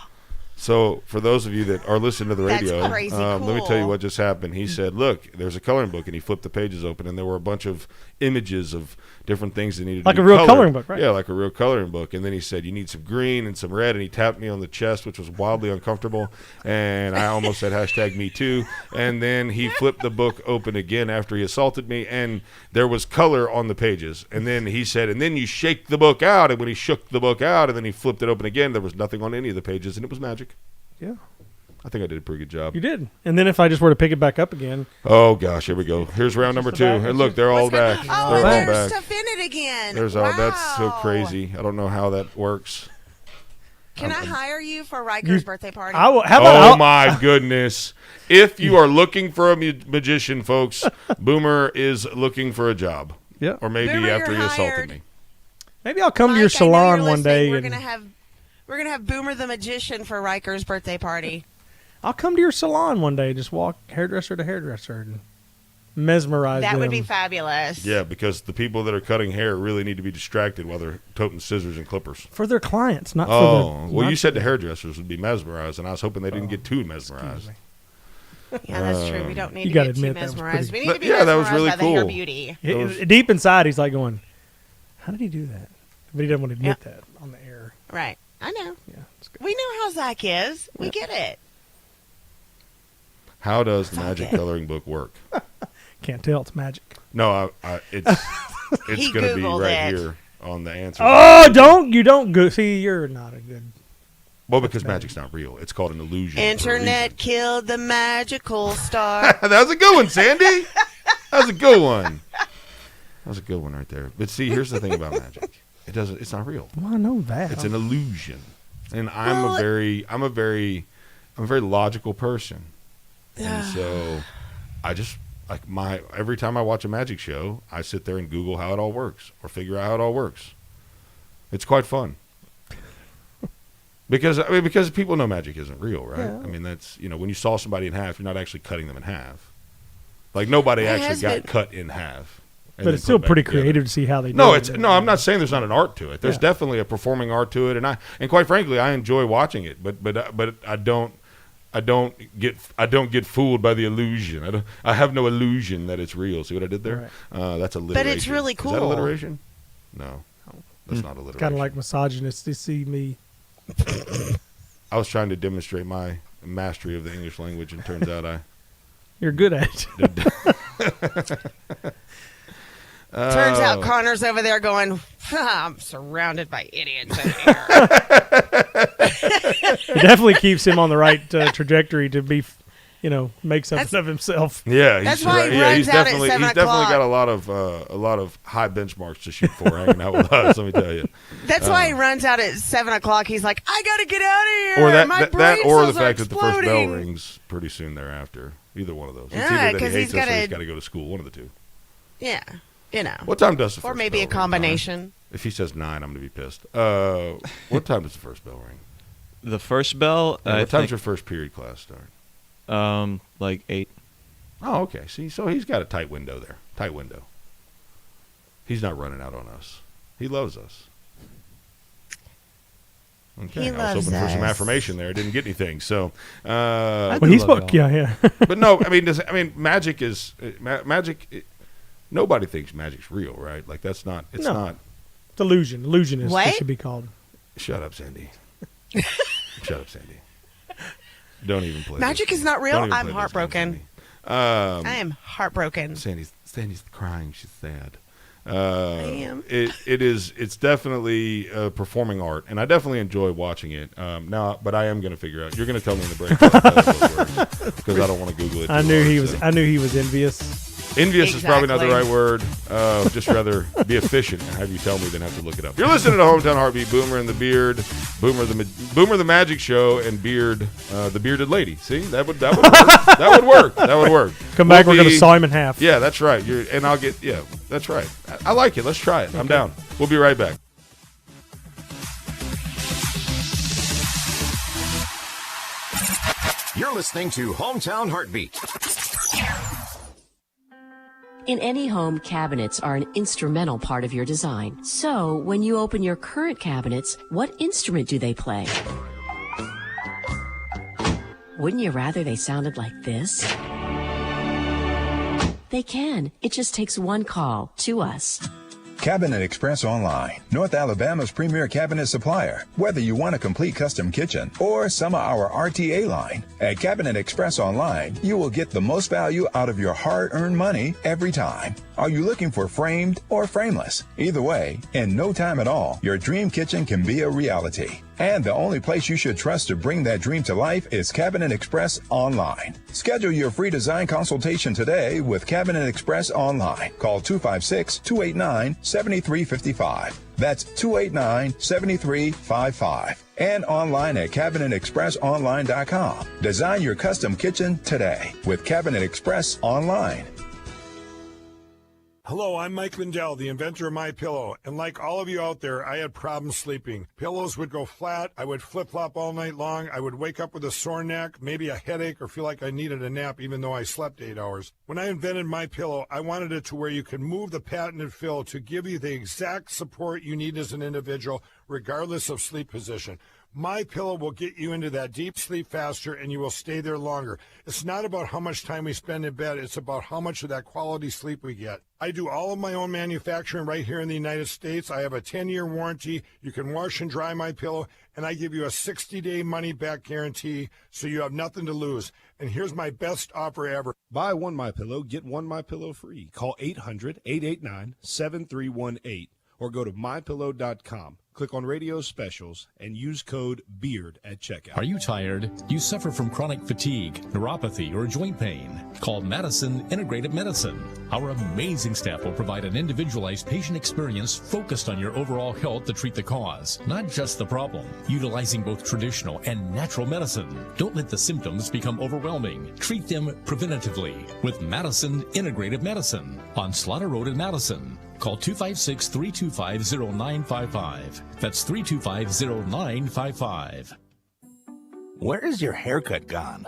So for those of you that are listening to the That's radio, crazy let me tell you cool. what just happened. He said, look, there's a coloring book, and he flipped the pages open, and there were a bunch of images of different things that needed Like to a be real colored. coloring book, right? Yeah, like a real coloring book. And then he said, you need some green and some red, and he tapped me on the chest, which was wildly uncomfortable, and I almost said #me too. And then he flipped the book open again after he assaulted me, and there was color on the pages. And then he said, and then you shake the book out, and when he shook the book out, and then he flipped it open again, there was nothing on any of the pages, and it was magic. Yeah. I think I did a pretty good job. You did. And then if I just were to pick it back up again. Oh, gosh, here we go. Here's round number 2. And look, they're all back. Oh, They're all and there's back. stuff in it again. That's so Wow. crazy. I don't know how that works. Can I hire you for Riker's birthday party? How about Oh, my goodness. If you are looking for a magician, folks, Boomer is looking for a job. Yeah. Or maybe Boomer, after he you're assaulted hired. me. Maybe I'll come to your Mike, I know salon you're one day. listening. And We're gonna have Boomer the magician for Riker's birthday party. I'll come to your salon one day. Just walk hairdresser to hairdresser and mesmerize That them. would be fabulous. Yeah, because the people that are cutting hair really need to be distracted while they're toting scissors and clippers. For their clients, not for Oh, the... well, not- you said the hairdressers would be mesmerized, and I was hoping they didn't get too mesmerized. Yeah, that's true. We don't need You to gotta get too admit, that was mesmerized. We pretty- need to be Yeah, that was mesmerized really by the hair cool. beauty. Deep inside, he's like going, how did he do that? But he doesn't want to admit that on the air. Right. I know. Yeah, We know how Zach is. We get it. How does the magic coloring book work? Can't tell. It's magic. No, it's He going to be Googled right it. here on the answer. Oh, you don't go. See, you're not a good... Well, because magic's not real. It's called an illusion. Internet killed the magical star. That was a good one, Sandy. That was a good one. That was a good one right there. But see, here's the thing about magic. It's not real. Well, I know that. It's an illusion. And I'm a very logical person. And so I just every time I watch a magic show, I sit there and Google how it all works or figure out how it all works. It's quite fun. Because people know magic isn't real, right? Yeah. I mean, that's, when you saw somebody in half, you're not actually cutting them in half. Like nobody actually got cut in half. But it's still pretty creative to see how they do it. No, I'm not saying there's not an art to it. There's Yeah. definitely a performing art to it, and quite frankly, I enjoy watching it. But I don't get fooled by the illusion. I have no illusion that it's real. See what I did there? That's alliteration. But it's really cool. Is that alliteration? No, that's not alliteration. Kind of like misogynists to see me. I was trying to demonstrate my mastery of the English language, and turns out You're good at it. Turns out Connor's over there going, I'm surrounded by idiots in here. It definitely keeps him on the right trajectory to be, make something of himself. Yeah, That's why he runs he's out at definitely 7 he's definitely o'clock. got a lot of high benchmarks to shoot for hanging out with us. Let me tell you. That's why he runs out at 7 o'clock. He's like, I got to get out of here. Or My that brain or the cells are fact that the first bell exploding." rings pretty soon thereafter. Either one of those. It's Yeah, either that he 'cause hates he's us or gotta- he's got to go to school. One of the two. Yeah, What time does the Or first maybe bell a ring? combination. If he says 9, I'm going to be pissed. What time does the first bell ring? The first bell. Yeah, what time's your first period class start? Like 8. Oh, okay. See, so he's got a tight window there. Tight window. He's not running out on us. He loves us. Okay, He I was loves hoping for some us. affirmation there. I didn't get anything. So, Well, he spoke. Yeah. but no, magic is magic. Nobody thinks magic's real, right? Like that's not. It's No. not. It's illusion. Illusionist, What? it should be called. Shut up, Sandy. Shut up, Sandy. Don't even play. Magic this. is not real. Don't even I'm play this game, heartbroken. Sandy. I am heartbroken. Sandy's crying. She's sad. I am. It's definitely performing art, and I definitely enjoy watching it. But I am going to figure out. You're going to tell me in the break because I don't want to Google it. I too knew hard, he was. so. I knew he was envious. Envious is probably not the Exactly. right word. Just rather be efficient and have you tell me than have to look it up. You're listening to Hometown Heartbeat, Boomer and the Beard, Boomer the Magic Show, and Beard, the Bearded Lady. See, that would work. That would work. That would work. Come back. We're going to saw him in half. Yeah, that's right. I'll get. Yeah, that's right. I like it. Let's try it. I'm down. We'll be right back. You're listening to Hometown Heartbeat. In any home, cabinets are an instrumental part of your design. So, when you open your current cabinets, what instrument do they play? Wouldn't you rather they sounded like this? They can. It just takes one call to us. Cabinet Express Online, North Alabama's premier cabinet supplier. Whether you want a complete custom kitchen or some of our RTA line, at Cabinet Express Online, you will get the most value out of your hard-earned money every time. Are you looking for framed or frameless? Either way, in no time at all, your dream kitchen can be a reality. And the only place you should trust to bring that dream to life is Cabinet Express Online. Schedule your free design consultation today with Cabinet Express Online. Call 256-289-7355. That's 289-7355. And online at CabinetExpressOnline.com. Design your custom kitchen today with Cabinet Express Online. Hello, I'm Mike Lindell, the inventor of MyPillow, and like all of you out there, I had problems sleeping. Pillows would go flat, I would flip-flop all night long, I would wake up with a sore neck, maybe a headache, or feel like I needed a nap even though I slept 8 hours. When I invented MyPillow, I wanted it to where you could move the patented fill to give you the exact support you need as an individual, regardless of sleep position. MyPillow will get you into that deep sleep faster, and you will stay there longer. It's not about how much time we spend in bed. It's about how much of that quality sleep we get. I do all of my own manufacturing right here in the United States. I have a 10-year warranty. You can wash and dry MyPillow, and I give you a 60-day money-back guarantee, so you have nothing to lose. And here's my best offer ever. Buy one MyPillow, get one MyPillow free. Call 800-889-7318 or go to MyPillow.com. Click on radio specials and use code BEARD at checkout. Are you tired? You suffer from chronic fatigue, neuropathy, or joint pain? Call Madison Integrative Medicine. Our amazing staff will provide an individualized patient experience focused on your overall health to treat the cause, not just the problem. Utilizing both traditional and natural medicine. Don't let the symptoms become overwhelming. Treat them preventatively with Madison Integrative Medicine on Slaughter Road in Madison. Call 256-325-0955. That's 325-0955. Where is your haircut gone?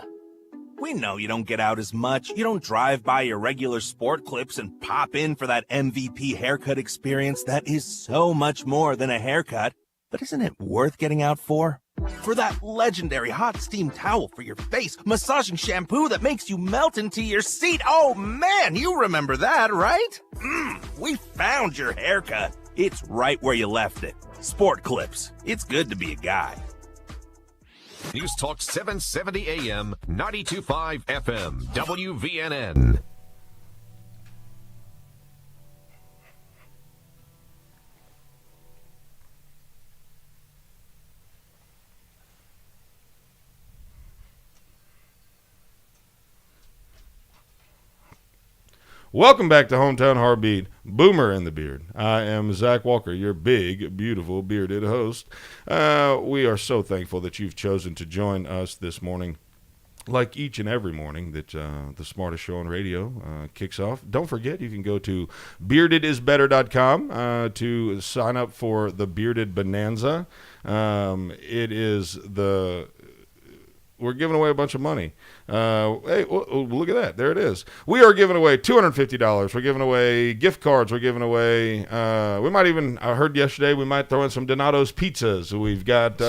We know you don't get out as much. You don't drive by your regular sport clips and pop in for that MVP haircut experience that is so much more than a haircut. But isn't it worth getting out for? For that legendary hot steam towel for your face, massaging shampoo that makes you melt into your seat. Oh man, you remember that, right? We found your haircut. It's right where you left it. Sport Clips. It's good to be a guy. News Talk 770 AM, 92.5 FM, WVNN. Welcome back to Hometown Heartbeat, Boomer and the Beard. I am Zach Walker, your big, beautiful, bearded host. We are so thankful that you've chosen to join us this morning. Like each and every morning that the smartest show on radio kicks off. Don't forget, you can go to beardedisbetter.com to sign up for the Bearded Bonanza. We're giving away a bunch of money. Hey, look at that. There it is. We are giving away $250. We're giving away gift cards. We're giving away, we might even, I heard yesterday, we might throw in some Donato's pizzas. We've got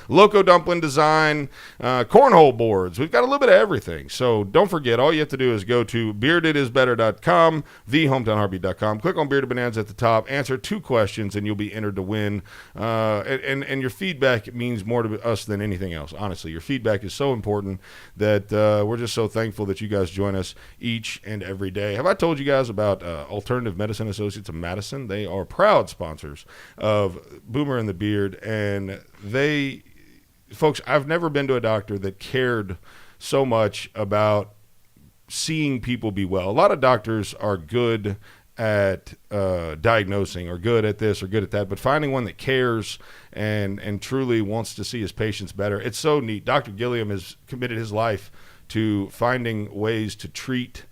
Loco Dumpling Design, cornhole boards. We've got a little bit of everything. So don't forget, all you have to do is go to beardedisbetter.com, thehometownheartbeat.com. Click on Bearded Bonanza at the top. Answer 2 questions, and you'll be entered to win. And your feedback means more to us than anything else. Honestly, your feedback is so important that we're just so thankful that you guys join us each and every day. Have I told you guys about Alternative Medicine Associates of Madison? They are proud sponsors of Boomer and the Beard, and folks, I've never been to a doctor that cared so much about seeing people be well. A lot of doctors are good at diagnosing, or good at this or good at that, but finding one that cares and truly wants to see his patients better, it's so neat. Dr. Gilliam has committed his life to finding ways to treat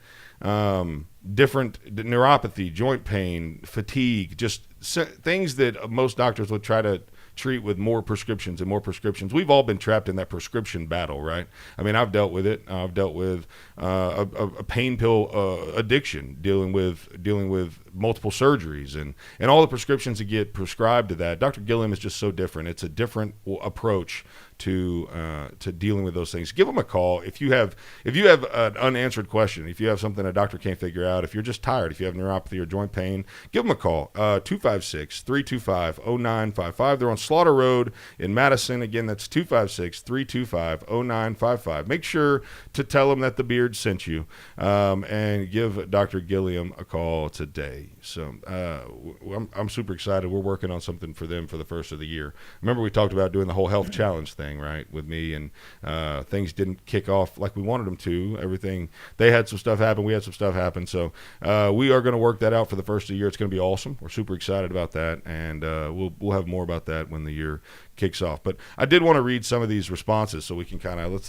different neuropathy, joint pain, fatigue, just things that most doctors would try to treat with more prescriptions and more prescriptions. We've all been trapped in that prescription battle, right? I mean, I've dealt with it. I've dealt with a pain pill addiction, dealing with multiple surgeries and all the prescriptions that get prescribed to that. Dr. Gilliam is just so different. It's a different approach to dealing with those things. Give them a call if you have an unanswered question, if you have something a doctor can't figure out, if you're just tired, if you have neuropathy or joint pain, give them a call. 256-325-0955. They're on Slaughter Road in Madison. Again, that's 256-325-0955. Make sure to tell them that the Beard sent you, and give Dr. Gilliam a call today. So I'm super excited. We're working on something for them for the first of the year. Remember, we talked about doing the whole health challenge thing, right, with me, and things didn't kick off like we wanted them to. Everything, they had some stuff happen, we had some stuff happen. So we are going to work that out for the first of the year. It's going to be awesome. We're super excited about that, and we'll have more about that when the year kicks off. But I did want to read some of these responses so we can kind of, let's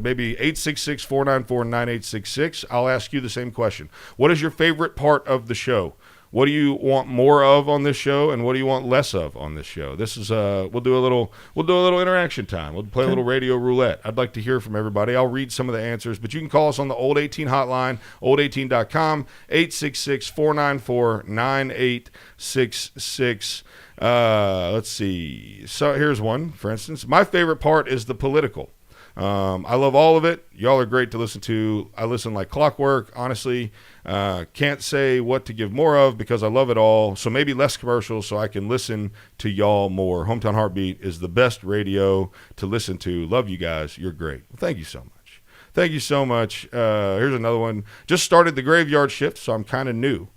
maybe 866-494-9866. I'll ask you the same question. What is your favorite part of the show? What do you want more of on this show, and what do you want less of on this show? This is we'll do a little interaction time. We'll play a little radio roulette. I'd like to hear from everybody. I'll read some of the answers, but you can call us on the Old 18 hotline, old18.com, 866-494-9866. Let's see. So here's one, for instance. My favorite part is the political. I love all of it. Y'all are great to listen to. I listen like clockwork. Honestly, can't say what to give more of because I love it all. So maybe less commercials so I can listen to y'all more. Hometown Heartbeat is the best radio to listen to. Love you guys. You're great. Well, thank you so much. Thank you so much. Here's another one. Just started the graveyard shift, so I'm kind of new.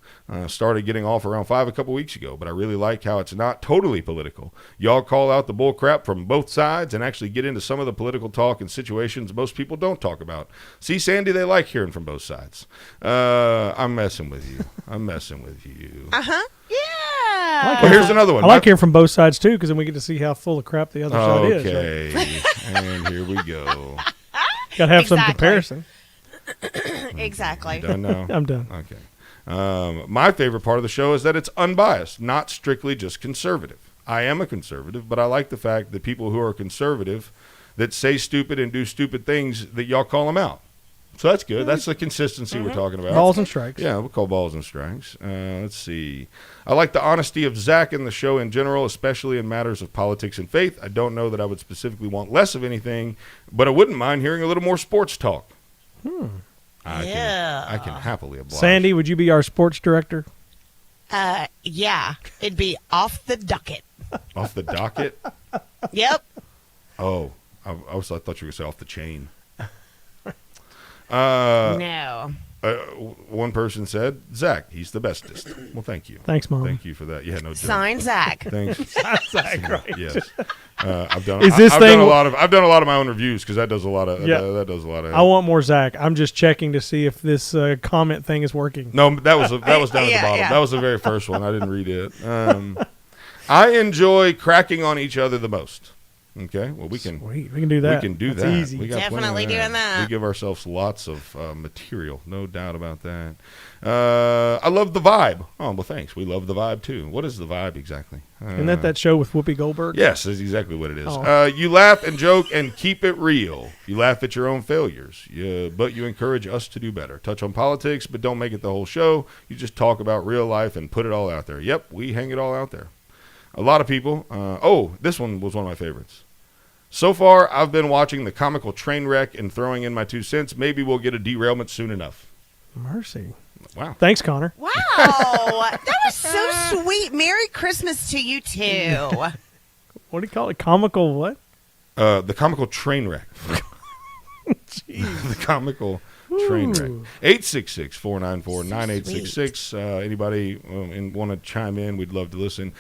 Started getting off around 5 a couple weeks ago, but I really like how it's not totally political. Y'all call out the bull crap from both sides and actually get into some of the political talk and situations most people don't talk about. See, Sandee, they like hearing from both sides. I'm messing with you. Uh-huh. Yeah. Well, here's another one. I like hearing from both sides, too, because then we get to see how full of crap the other side is. Okay. Right? And here we go. Got to have some comparison. Exactly. You done now? I'm done. Okay. My favorite part of the show is that it's unbiased, not strictly just conservative. I am a conservative, but I like the fact that people who are conservative that say stupid and do stupid things, that y'all call them out. So that's good. That's the consistency we're talking about. Balls and strikes. Yeah, we'll call balls and strikes. Let's see. I like the honesty of Zach in the show in general, especially in matters of politics and faith. I don't know that I would specifically want less of anything, but I wouldn't mind hearing a little more sports talk. I can happily oblige. Sandee, would you be our sports director? Yeah. It'd be off the docket. Off the docket? Yep. Oh, I thought you were going to say off the chain. No. One person said, Zach, he's the bestest. Well, thank you. Thanks, Mom. Thank you for that. Yeah, no joke. Sign Zach. Thanks. Zach, right. Yes. I've done a lot of my own reviews because that does a lot of. I want more Zach. I'm just checking to see if this comment thing is working. No, that was down at the bottom. Yeah. That was the very first one. I didn't read it. I enjoy cracking on each other the most. Okay, well we can do that. We can do That's that. easy. We got Definitely doing that. We give ourselves lots of material, no doubt about that. I love the vibe. Oh well, thanks. We love the vibe too. What is the vibe exactly? Isn't that show with Whoopi Goldberg? Yes, that's exactly what it is. Oh. You laugh and joke and keep it real. You laugh at your own failures, but you encourage us to do better. Touch on politics, but don't make it the whole show. You just talk about real life and put it all out there. Yep, we hang it all out there. A lot of people. This one was one of my favorites. So far, I've been watching the comical train wreck and throwing in my 2 cents. Maybe we'll get a derailment soon enough. Mercy. Wow. Thanks, Connor. Wow. That was so sweet. Merry Christmas to you, too. What do you call it? Comical what? The comical train wreck. The comical train wreck. 866-494-9866. Anybody want to chime in? We'd love to listen.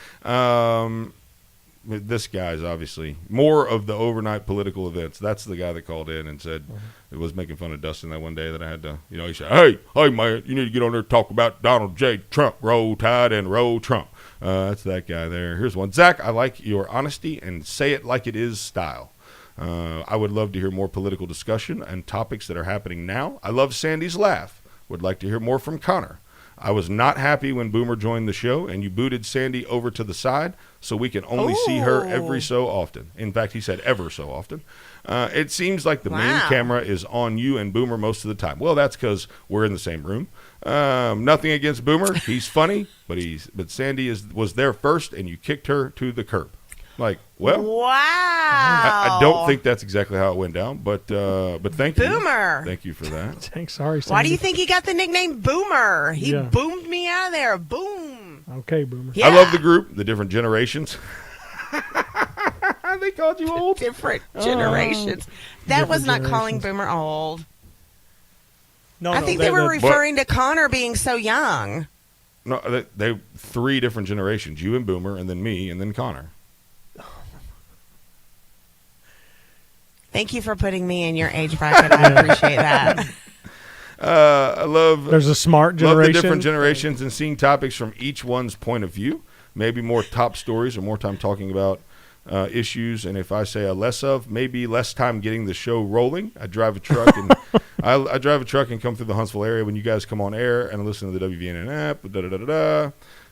This guy's obviously more of the overnight political events. That's the guy that called in and said it was making fun of Dustin that one day that I had to, he said, hey man, you need to get on there and talk about Donald J. Trump, roll tide and roll Trump. That's that guy there. Here's one. Zach, I like your honesty and say it like it is style. I would love to hear more political discussion and topics that are happening now. I love Sandee's laugh. Would like to hear more from Connor. I was not happy when Boomer joined the show and you booted Sandee over to the side so we can only see her every so often. In fact, he said ever so often. It seems like the main camera is on you and Boomer most of the time. Well, that's because we're in the same room. Nothing against Boomer. He's funny, but Sandee was there first and you kicked her to the curb. Like, well, wow. I don't think that's exactly how it went down, but thank you. Boomer. Thank you for that. Thanks. Sorry, Sandee. Why do you think he got the nickname Boomer? He Yeah. boomed me out of there. Boom. Okay, Boomer. Yeah. I love the group, the different generations. They called you old. Different generations. That was not calling generations. Boomer old. No, I no, think they were that- referring to Connor being so young. No, they 3 different generations. You and Boomer, and then me, and then Connor. Thank you for putting me in your age bracket. I appreciate that. I love. There's a smart Love the generation. different generations and seeing topics from each one's point of view. Maybe more top stories or more time talking about issues. And if I say less of, maybe less time getting the show rolling. I drive a truck and I drive a truck and come through the Huntsville area when you guys come on air and I listen to the WVNN app.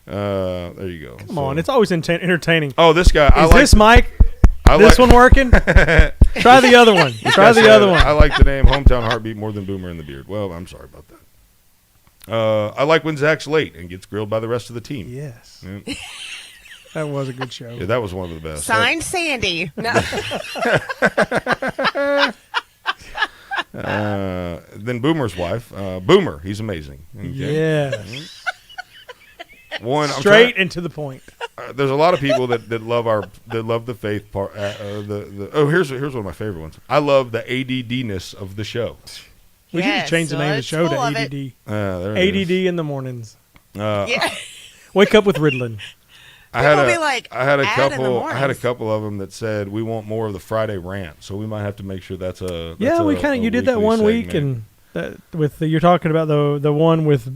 There you go. Come on, it's always entertaining. Oh, this guy. Is this Mike? This one working? Try the other one. Try the other one. I like the name Hometown Heartbeat more than Boomer in the Beard. Well, I'm sorry about that. I like when Zach's late and gets grilled by the rest of the team. Yes. Yeah. That was a good show. Yeah, that was one of the best. Signed Sandee. No. Then Boomer's wife, Boomer. He's amazing. Okay. Yes. One Straight and to the point. There's a lot of people that love the faith part. Here's one of my favorite ones. I love the ADD-ness of the show. We should change the name of the show to full of ADD. There it ADD is. in the mornings. Yeah. Wake up with Ritalin. I had People be like, I had a "Ad in the couple. I had a mornings." couple of them that said we want more of the Friday rant, so we might have to make sure that's a. Yeah, we kind of you did that weekly one week, segment. and that with you're talking about the one with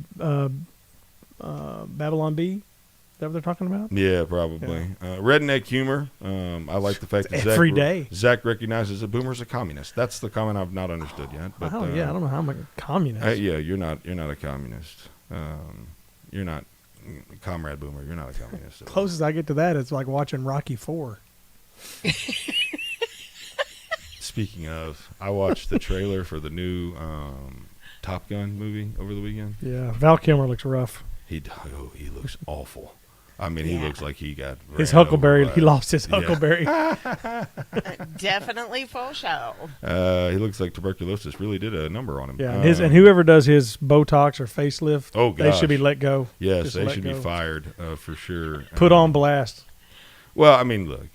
Babylon B. Is that what they're talking about? Yeah, probably. Redneck humor. I like the fact that Every day. Zach recognizes that Boomer's a communist. That's the comment I've not understood yet. But I don't know how I'm a communist. yeah, you're not a communist. You're not, Comrade Boomer. You're not a communist. Closest I get to that is like watching Rocky IV. Speaking of, I watched the trailer for the new Top Gun movie over the weekend. Yeah, Val Kilmer looks rough. He looks awful. I mean, he looks like he got His ran Huckleberry. over by- He lost his Yeah. Huckleberry. Definitely full show. He looks like tuberculosis really did a number on him. Yeah, and whoever does his Botox or facelift, Oh, they should be gosh. let go. Yes, Just they let should go. be fired for sure. Put on blast. Well, I mean, look,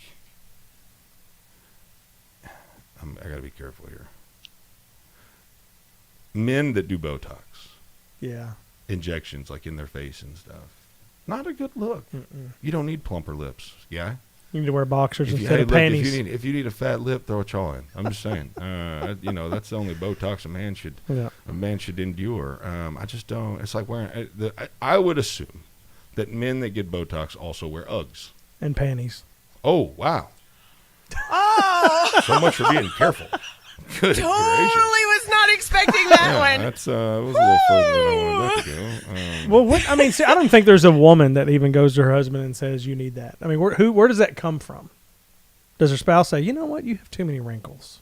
I got to be careful here. Men that do Botox, Yeah. injections like in their face and stuff, not a good look. You don't need plumper lips, yeah. You need to wear boxers If you, instead hey, of look, panties. if you need a fat lip, throw a chaw in. I'm just saying. That's the only Botox a man should endure. I just don't. It's like wearing. I would assume that men that get Botox also wear Uggs. And panties. Oh wow! Oh, So much for being careful. Good totally gracious. was not expecting that Yeah, one. that's it was a little further than I wanted that to go. Well, what, I mean, see, I don't think there's a woman that even goes to her husband and says, "You need that." I mean, where does that come from? Does her spouse say, "You know what? You have too many wrinkles"?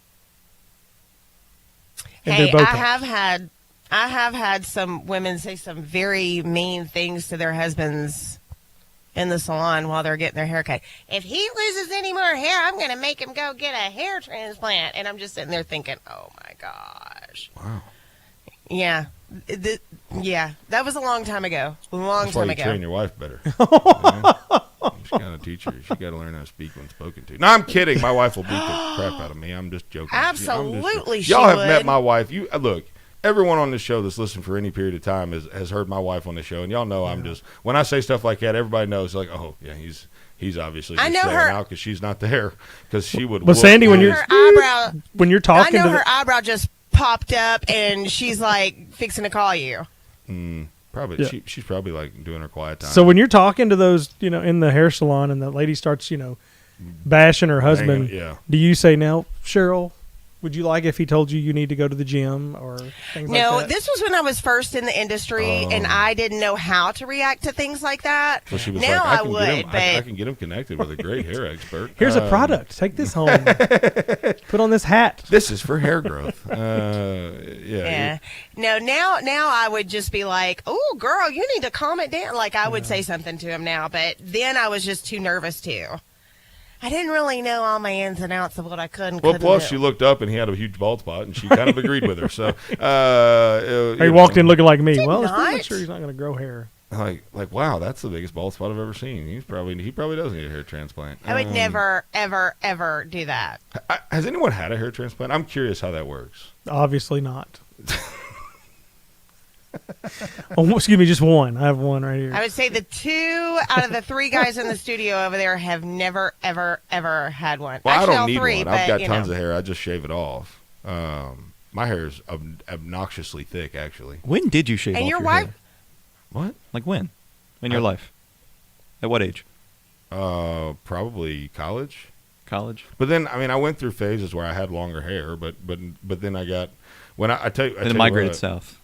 And Hey, do Botox. I have had some women say some very mean things to their husbands in the salon while they're getting their hair cut. If he loses any more hair, I'm going to make him go get a hair transplant. And I'm just sitting there thinking, oh my gosh. Wow. Yeah. Yeah. That was a long time ago. That's why Time you ago. train your wife better. She's got to teach her. She got to learn how to speak when spoken to. No, I'm kidding. My wife will beat the crap out of me. I'm just joking. Absolutely, she Y'all have would. met my wife. You look. Everyone on this show that's listened for any period of time has heard my wife on the show, and y'all know I'm just when I say stuff like that, everybody knows like, oh yeah, he's obviously just I know saying her- out because she's not there because she would. But whoop Sandee, when me. you're Her eyebrow. when you're talking I know to her eyebrow just popped up, and she's like fixing to call you. Probably Yeah. she's probably like doing her quiet time. so when you're talking to those, in the hair salon, and the lady starts, bashing her husband, yeah. do you say, "Now, Cheryl, would you like if he told you need to go to the gym or things like No, that?" this was when I was first in the industry, and I didn't know how to react to things like that. So she was now like, I would, I but can get him connected with a great hair expert. Here's a product. Take this home. Put on this hat. This is for hair growth. yeah. No, now I would just be like, "Oh, girl, you need to calm it down." Like I would say something to him now, but then I was just too nervous to. I didn't really know all my ins and outs of what I could and Well, couldn't plus do. she looked up and he had a huge bald spot, and she kind of agreed with her. So He walked in looking like me. Did Well, let's not. make sure he's not going to grow hair. Like, wow, that's the biggest bald spot I've ever seen. He probably does need a hair transplant. I would never, ever, ever do that. Has anyone had a hair transplant? I'm curious how that works. Obviously not. Oh, excuse me, just one. I have one right here. I would say the 2 out of the 3 guys in the studio over there have never, ever, ever had one. Well, Actually, I don't all need 3, one. but, I've got you tons know. of hair. I just shave it off. My hair is obnoxiously thick, actually. When did you shave And off your your wife? hair? What? Like when? In your life? At what age? Probably college. College. But then, I mean, I went through phases where I had longer hair, but then I got when I tell you, And it migrated south.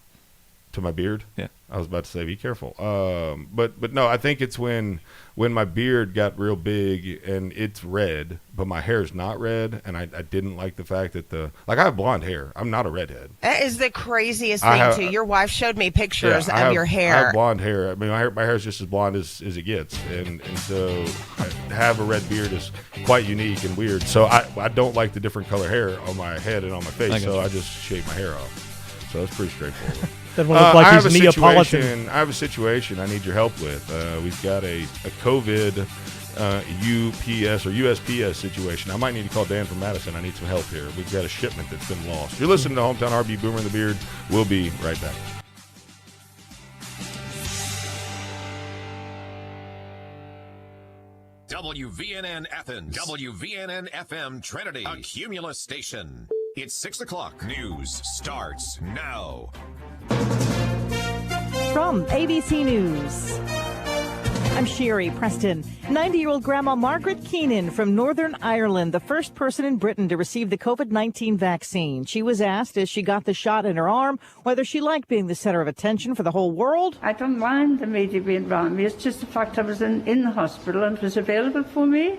To my beard. Yeah, I was about to say, be careful. But no, I think it's when my beard got real big and it's red, but my hair's not red, and I didn't like the fact that I have blonde hair. I'm not a redhead. That is the craziest thing, too. Your wife showed me pictures of your hair. I have blonde hair. I mean, my hair is just as blonde as it gets, and so to have a red beard is quite unique and weird. So I don't like the different color hair on my head and on my face, so I just shave my hair off. So it's pretty straightforward. That one looked like he's Neapolitan. I have a situation I need your help with. We've got a COVID UPS or USPS situation. I might need to call Dan from Madison. I need some help here. We've got a shipment that's been lost. You're listening to Hometown RB Boomer and the Beard. We'll be right back. WVNN Athens, WVNN FM Trinity, a Cumulus station. It's 6 o'clock. News starts now. From ABC News, I'm Sherry Preston. 90-year-old Grandma Margaret Keenan from Northern Ireland, the first person in Britain to receive the COVID-19 vaccine. She was asked as she got the shot in her arm whether she liked being the center of attention for the whole world. I don't mind the media being around me. It's just the fact I was in the hospital and it was available for me.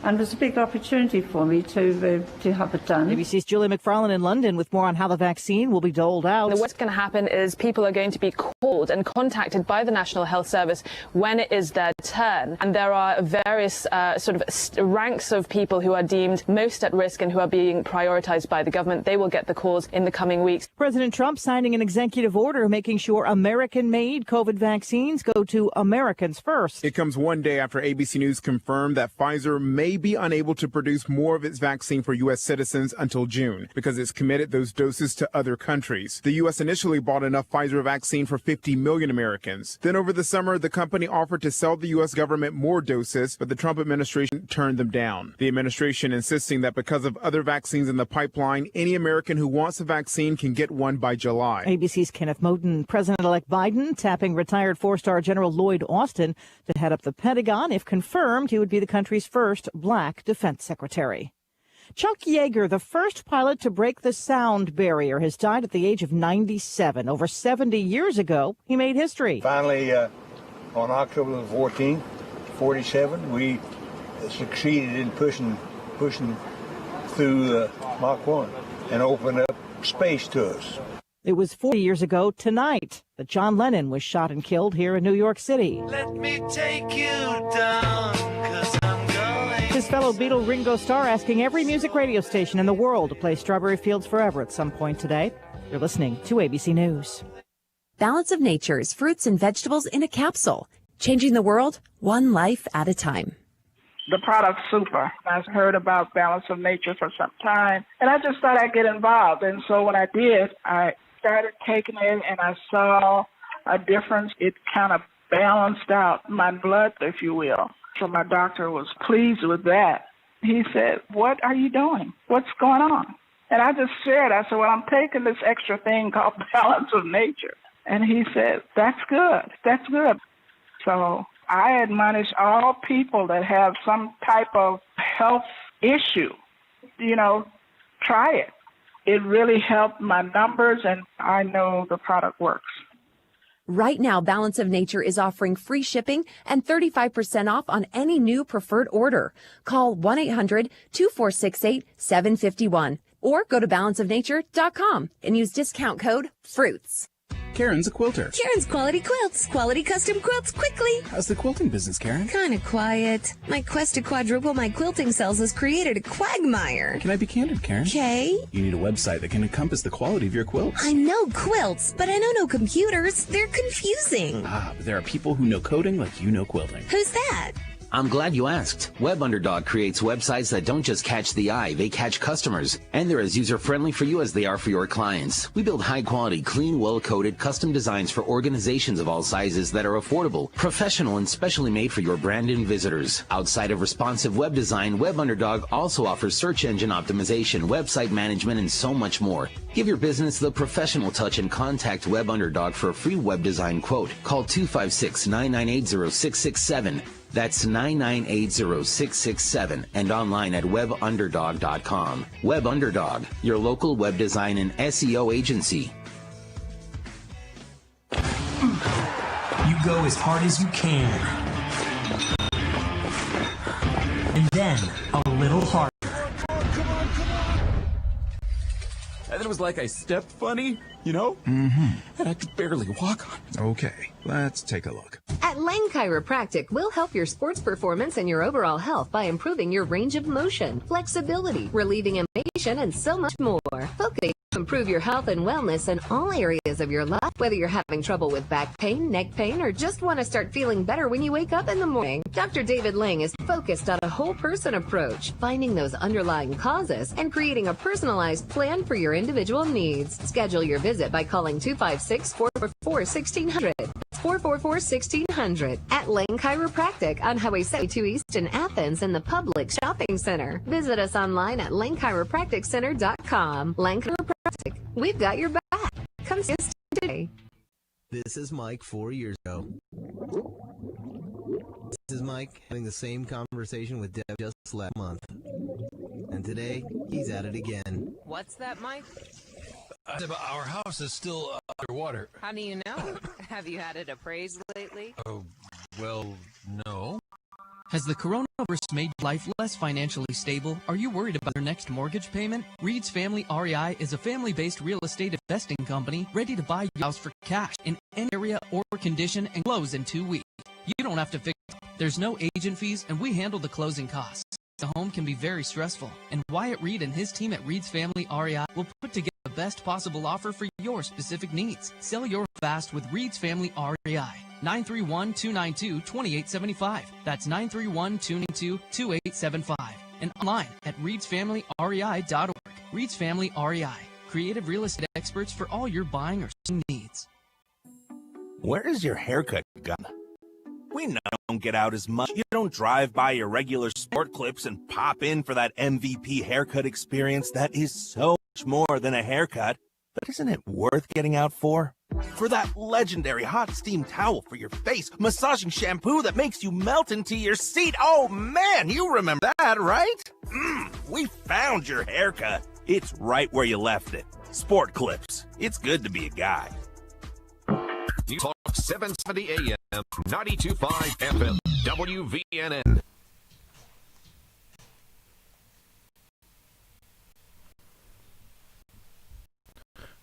And it was a big opportunity for me to have it done. ABC's Julie McFarlane in London with more on how the vaccine will be doled out. What's going to happen is people are going to be called and contacted by the National Health Service when it is their turn. And there are various ranks of people who are deemed most at risk and who are being prioritized by the government. They will get the calls in the coming weeks. President Trump signing an executive order making sure American-made COVID vaccines go to Americans first. It comes one day after ABC News confirmed that Pfizer may be unable to produce more of its vaccine for U.S. citizens until June because it's committed those doses to other countries. The U.S. initially bought enough Pfizer vaccine for 50 million Americans. Then over the summer, the company offered to sell the U.S. government more doses, but the Trump administration turned them down. The administration insisting that because of other vaccines in the pipeline, any American who wants a vaccine can get one by July. ABC's Kenneth Moten. President-elect Biden tapping retired four-star General Lloyd Austin to head up the Pentagon. If confirmed, he would be the country's first Black defense secretary. Chuck Yeager, the first pilot to break the sound barrier, has died at the age of 97. Over 70 years ago, he made history. Finally, on October the 14th, 47, we succeeded in pushing through Mach 1 and opened up space to us. It was 40 years ago tonight that John Lennon was shot and killed here in New York City. Let me take you down, 'cause I'm going. His fellow Beatle Ringo Starr asking every music radio station in the world to play Strawberry Fields Forever at some point today. You're listening to ABC News. Balance of Nature's fruits and vegetables in a capsule, changing the world one life at a time. The product's super. I've heard about Balance of Nature for some time, and I just thought I'd get involved. And so when I did, I started taking it, and I saw a difference. It kind of balanced out my blood, if you will. So my doctor was pleased with that. He said, "What are you doing? What's going on?" And I just shared. I said, "Well, I'm taking this extra thing called Balance of Nature." And he said, "That's good. That's good." So I admonish all people that have some type of health issue, try it. It really helped my numbers, and I know the product works. Right now, Balance of Nature is offering free shipping and 35% off on any new preferred order. Call 1-800-2468-751 or go to balanceofnature.com and use discount code FRUITS. Karen's a quilter. Karen's Quality Quilts. Quality custom quilts quickly. How's the quilting business, Karen? Kinda quiet. My quest to quadruple my quilting sales has created a quagmire. Can I be candid, Karen? Okay. You need a website that can encompass the quality of your quilts. I know quilts, but I know no computers. They're confusing. But there are people who know coding like you know quilting. Who's that? I'm glad you asked. WebUnderdog creates websites that don't just catch the eye, they catch customers. And they're as user-friendly for you as they are for your clients. We build high-quality, clean, well-coded, custom designs for organizations of all sizes that are affordable, professional, and specially made for your brand and visitors. Outside of responsive web design, WebUnderdog also offers search engine optimization, website management, and so much more. Give your business the professional touch and contact WebUnderdog for a free web design quote. Call 256-998-0667. That's 998-0667 and online at webunderdog.com. WebUnderdog, your local web design and SEO agency. You go as hard as you can. And then a little harder. And it was like I stepped funny, you know? Mm-hmm. And I could barely walk on it. Okay, let's take a look. At Lang Chiropractic, we'll help your sports performance and your overall health by improving your range of motion, flexibility, relieving inflammation, and so much more. Focusing to improve your health and wellness in all areas of your life. Whether you're having trouble with back pain, neck pain, or just want to start feeling better when you wake up in the morning, Dr. David Lang is focused on a whole person approach, finding those underlying causes and creating a personalized plan for your individual needs. Schedule your visit by calling 256-444-1600. 444-1600 at Lang Chiropractic on Highway 72 East in Athens in the Public Shopping Center. Visit us online at langchiropracticcenter.com. Lang Chiropractic, we've got your back. Come see us today. This is Mike 4 years ago. This is Mike having the same conversation with Deb just last month. And today, he's at it again. What's that, Mike? Our house is still underwater. How do you know? Have you had it appraised lately? Oh, well, no. Has the coronavirus made life less financially stable? Are you worried about your next mortgage payment? Reed's Family REI is a family-based real estate investing company ready to buy your house for cash in any area or condition and close in 2 weeks. You don't have to fix it. There's no agent fees, and we handle the closing costs. The home can be very stressful, and Wyatt Reed and his team at Reed's Family REI will put together the best possible offer for your specific needs. Sell your fast with Reed's Family REI. 931-292-2875. That's 931-292-2875. And online at reedsfamilyrei.org. Reed's Family REI. Creative real estate experts for all your buying or selling needs. Where is your haircut gone? We know you don't get out as much. You don't drive by your regular sport clips and pop in for that MVP haircut experience that is so much more than a haircut. But isn't it worth getting out for? For that legendary hot steam towel for your face, massaging shampoo that makes you melt into your seat. Oh man, you remember that, right? We found your haircut. It's right where you left it. Sport clips. It's good to be a guy. You talk 770 AM, 92.5 FM, WVNN.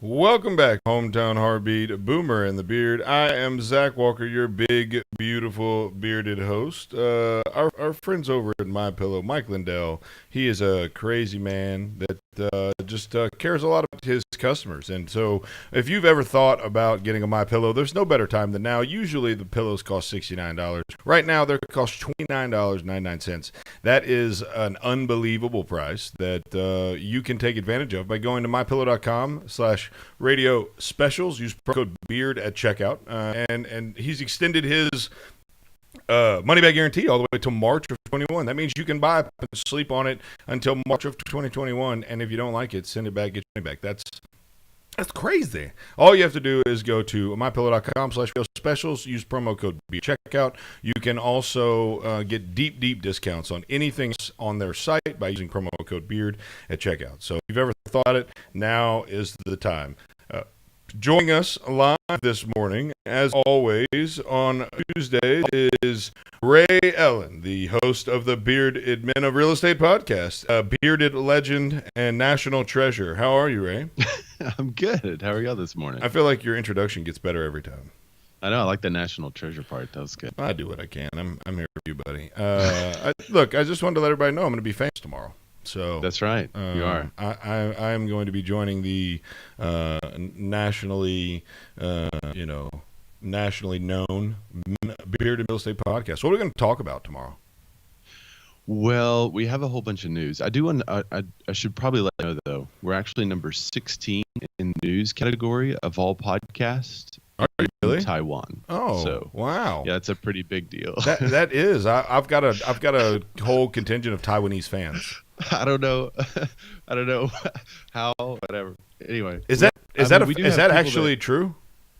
Welcome back, Hometown Heartbeat, Boomer and the Beard. I am Zach Walker, your big, beautiful, bearded host. Our friends over at MyPillow, Mike Lindell, he is a crazy man that just cares a lot about his customers. And so if you've ever thought about getting a MyPillow, there's no better time than now. Usually the pillows cost $69. Right now they cost $29.99. That is an unbelievable price that you can take advantage of by going to mypillow.com/radio specials. Use promo code BEARD at checkout. And he's extended his money back guarantee all the way to March of 2021. That means you can buy and sleep on it until March of 2021. And if you don't like it, send it back, get your money back. That's crazy. All you have to do is go to mypillow.com/specials. Use promo code BEARD checkout. You can also get deep discounts on anything on their site by using promo code BEARD at checkout. So if you've ever thought it, now is the time. Joining us live this morning, as always, on Tuesdays is Ray Ellen, the host of the Bearded Men of Real Estate podcast, a bearded legend and national treasure. How are you, Ray? I'm good. How are y'all this morning? I feel like your introduction gets better every time. I know. I like the national treasure part. That was good. I do what I can. I'm here for you, buddy. Look, I just wanted to let everybody know I'm going to be famous tomorrow. So that's right. You are. I am going to be joining the nationally known Bearded Real Estate podcast. What are we going to talk about tomorrow? Well, we have a whole bunch of news. I do want. I should probably let you know though. We're actually number 16 in the news category of all podcasts. Are you really? Taiwan. Oh, so, wow. Yeah, it's a pretty big deal. That is. I've got a whole contingent of Taiwanese fans. I don't know how. Whatever. Anyway, is that actually true?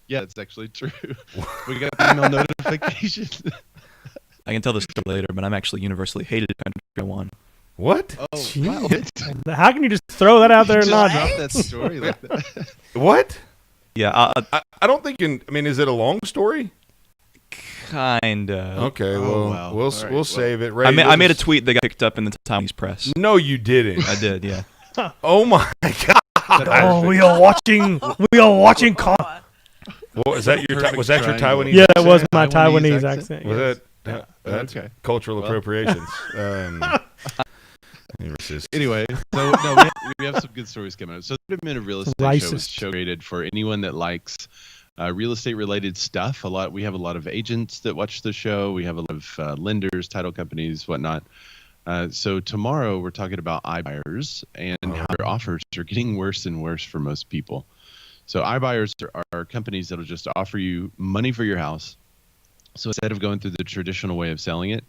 Yeah, it's actually true. We got email notification. I can tell this later, but I'm actually universally hated in Taiwan. What? Oh, wow. How can you just throw that out there and not drop that story like that? What? Yeah, I don't think. Is it a long story? Kinda. Okay, well, we'll save it. Ray, I made a tweet that got picked up in the Taiwanese press. No, you didn't. I did, yeah. Oh my God! Oh, we are watching. Well, was that your Taiwanese? Yeah, accent? it was my Taiwanese accent. Was that? That's okay. Cultural appropriations. Anyway, so no, we have some good stories coming up. So the Bearded Men of Real Estate show is curated for anyone that likes real estate related stuff. We have a lot of agents that watch the show. We have a lot of lenders, title companies, whatnot. So tomorrow we're talking about iBuyers and how their offers are getting worse and worse for most people. So iBuyers are companies that'll just offer you money for your house. So instead of going through the traditional way of selling it,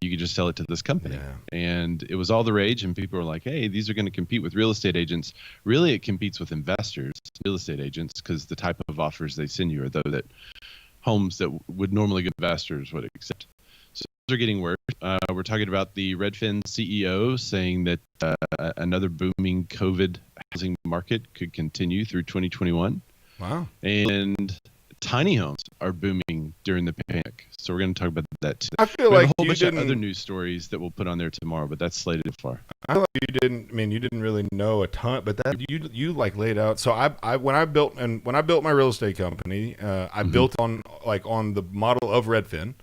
you could just sell it to this company. Yeah. And it was all the rage, and people were like, hey, these are going to compete with real estate agents. Really, it competes with investors, real estate agents, because the type of offers they send you are those that homes that would normally good investors would accept. So those are getting worse. We're talking about the Redfin CEO saying that another booming COVID housing market could continue through 2021. Wow. And tiny homes are booming during the pandemic. So we're going to talk about that too. I feel we have like a whole bunch of other news stories that we'll put on there tomorrow, but that's slated far. I feel like you didn't really know a ton, but that you like laid out. So when I built my real estate company, I built on the model of Redfin.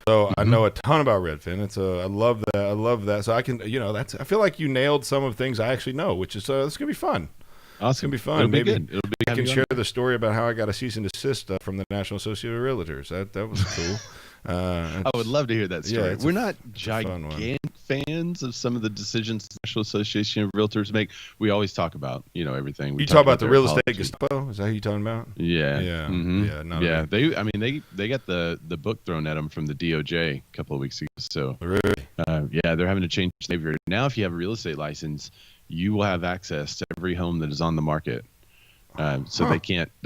So I know a ton about Redfin. I love that. So I can, I feel like you nailed some of the things I actually know, which is it's going to be fun. Awesome. It's going to be fun. It'll be Maybe good. It'll be I can share the story about how I got a cease and desist from the National Association of Realtors. That was cool. I would love to hear that story. Yeah, we're not gigantic fans of some of the decisions the National Association of Realtors make. We always talk about, everything. You talk about the real estate Gestapo? Is that who you're talking about? Yeah. Yeah. Mm-hmm. Yeah. They got the book thrown at them from the DOJ a couple of weeks ago. So really, they're having to change behavior. Now, if you have a real estate license, you will have access to every home that is on the market. So they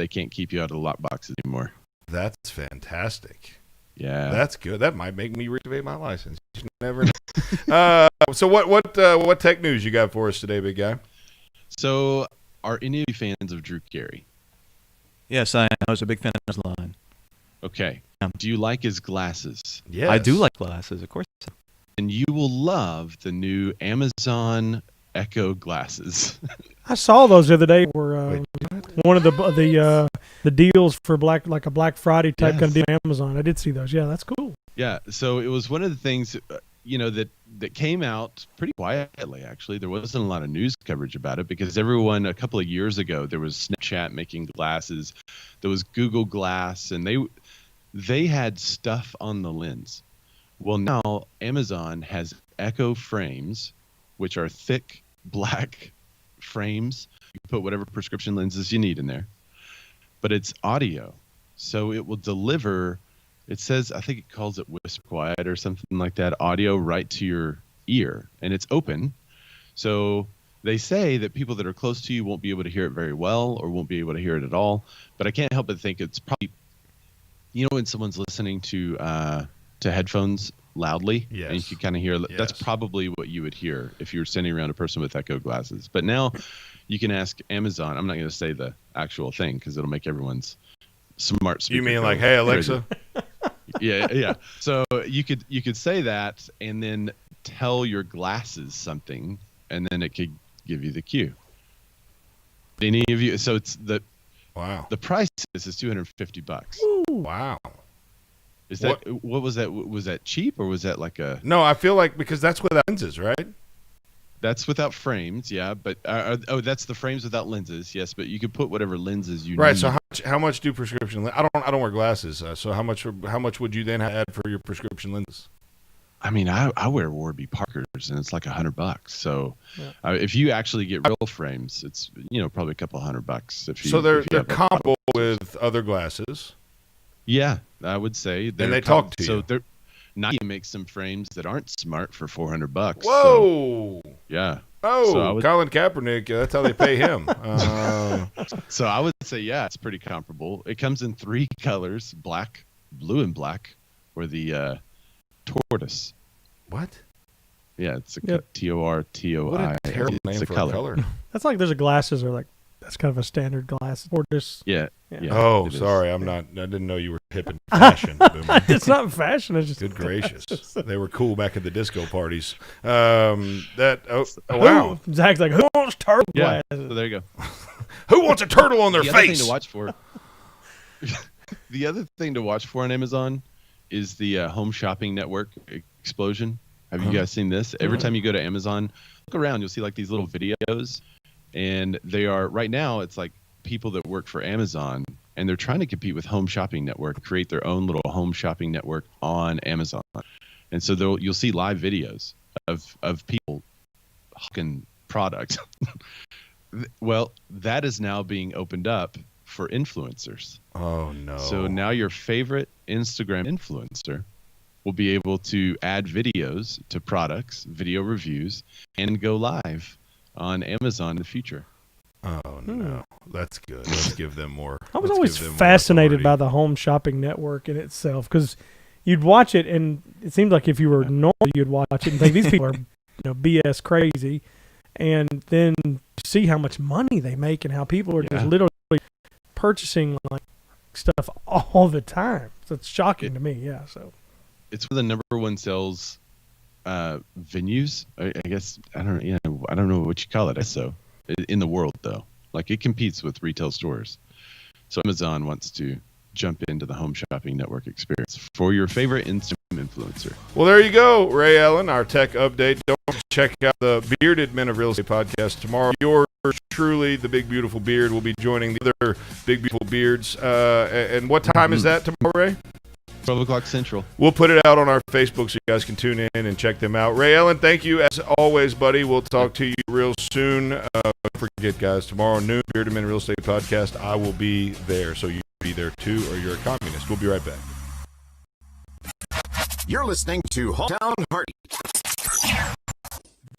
can't keep you out of the lockboxes anymore. That's fantastic. Yeah, that's good. That might make me reactivate my license. You never know. So what tech news you got for us today, big guy? So are any of you fans of Drew Carey? Yes, I was a big fan of his line. Okay. Do you like his glasses? Yes. I do like glasses, of course. And you will love the new Amazon Echo glasses. I saw those the other day. Were one of the deals for a Black Friday type kind of deal on Amazon. I did see those. Yeah, that's cool. Yeah, so it was one of the things that came out pretty quietly. Actually, there wasn't a lot of news coverage about it because everyone a couple of years ago there was Snapchat making glasses, there was Google Glass, and they had stuff on the lens. Well, now Amazon has Echo frames, which are thick black frames. You can put whatever prescription lenses you need in there, but it's audio, so it will deliver. It says, I think it calls it whisper quiet or something like that, audio right to your ear, and it's open. So they say that people that are close to you won't be able to hear it very well or won't be able to hear it at all. But I can't help but think it's probably, when someone's listening to headphones loudly, and you can kind of hear, that's probably what you would hear if you were standing around a person with Echo glasses. But now you can ask Amazon. I'm not going to say the actual thing because it'll make everyone's smart speaker. You mean like, hey Alexa? Yeah. So you could say that and then tell your glasses something, and then it could give you the cue. Any of you? So it's the price is $250. Wow. Is that what was that? Was that cheap or was that like a? No, I feel like because that's without lenses, right? That's without frames, yeah. But that's the frames without lenses, yes. But you could put whatever lenses you Right. need. So how much do prescription? I don't wear glasses. So how much would you then add for your prescription lenses? I mean, I wear Warby Parkers, and it's like $100. So if you actually get real frames, it's probably a couple $100. If you So they're comparable with other glasses. Yeah, I would say. And they talk to you. So Nike makes some frames that aren't smart for $400. Whoa! So, yeah. Oh, So Colin Kaepernick. That's how they pay him. So I would say, yeah, it's pretty comparable. It comes in 3 colors: black, blue, and black, or the tortoise. What? Yeah, it's a TORTOI. What a terrible name for a color. That's like there's a glasses or like that's kind of a standard glass or just yeah. Oh, sorry, I didn't know you were hip in fashion. It's not fashion. It's just good gracious. They were cool back at the disco parties. Wow. Zach's like, who wants turtle Yeah. glasses? So there you go. Who wants a turtle on their The other face? thing to watch for. The other thing to watch for on Amazon is the Home Shopping Network explosion. Have you guys seen this? Every time you go to Amazon, look around, you'll see like these little videos, and they are right now. It's like people that work for Amazon, and they're trying to compete with Home Shopping Network, create their own little Home Shopping Network on Amazon, and so you'll see live videos of people hawking products. Well, that is now being opened up for influencers. Oh no! So now your favorite Instagram influencer will be able to add videos to products, video reviews, and go live on Amazon in the future. Oh no, that's good. Let's give them more. I was always fascinated by the Home Shopping Network in itself because you'd watch it and it seemed like if you were normal, you'd watch it and think these people are BS crazy, and then see how much money they make and how people are just literally purchasing like stuff all the time. So it's shocking to me. Yeah. So it's one of the number one sales venues. I guess I don't know what you call it. So in the world though, like it competes with retail stores. So Amazon wants to jump into the Home Shopping Network experience for your favorite Instagram influencer. Well, there you go, Ray Allen, our tech update. Don't check out the Bearded Men of Real Estate podcast tomorrow. Yours truly, the Big Beautiful Beard, will be joining the other Big Beautiful Beards. And what time is that tomorrow, Ray? 12 o'clock Central. We'll put it out on our Facebook so you guys can tune in and check them out. Ray Allen, thank you as always, buddy. We'll talk to you real soon. Don't forget, guys, tomorrow noon, Bearded Men Real Estate podcast. I will be there, so you be there too, or you're a communist. We'll be right back. You're listening to Hometown Hardy.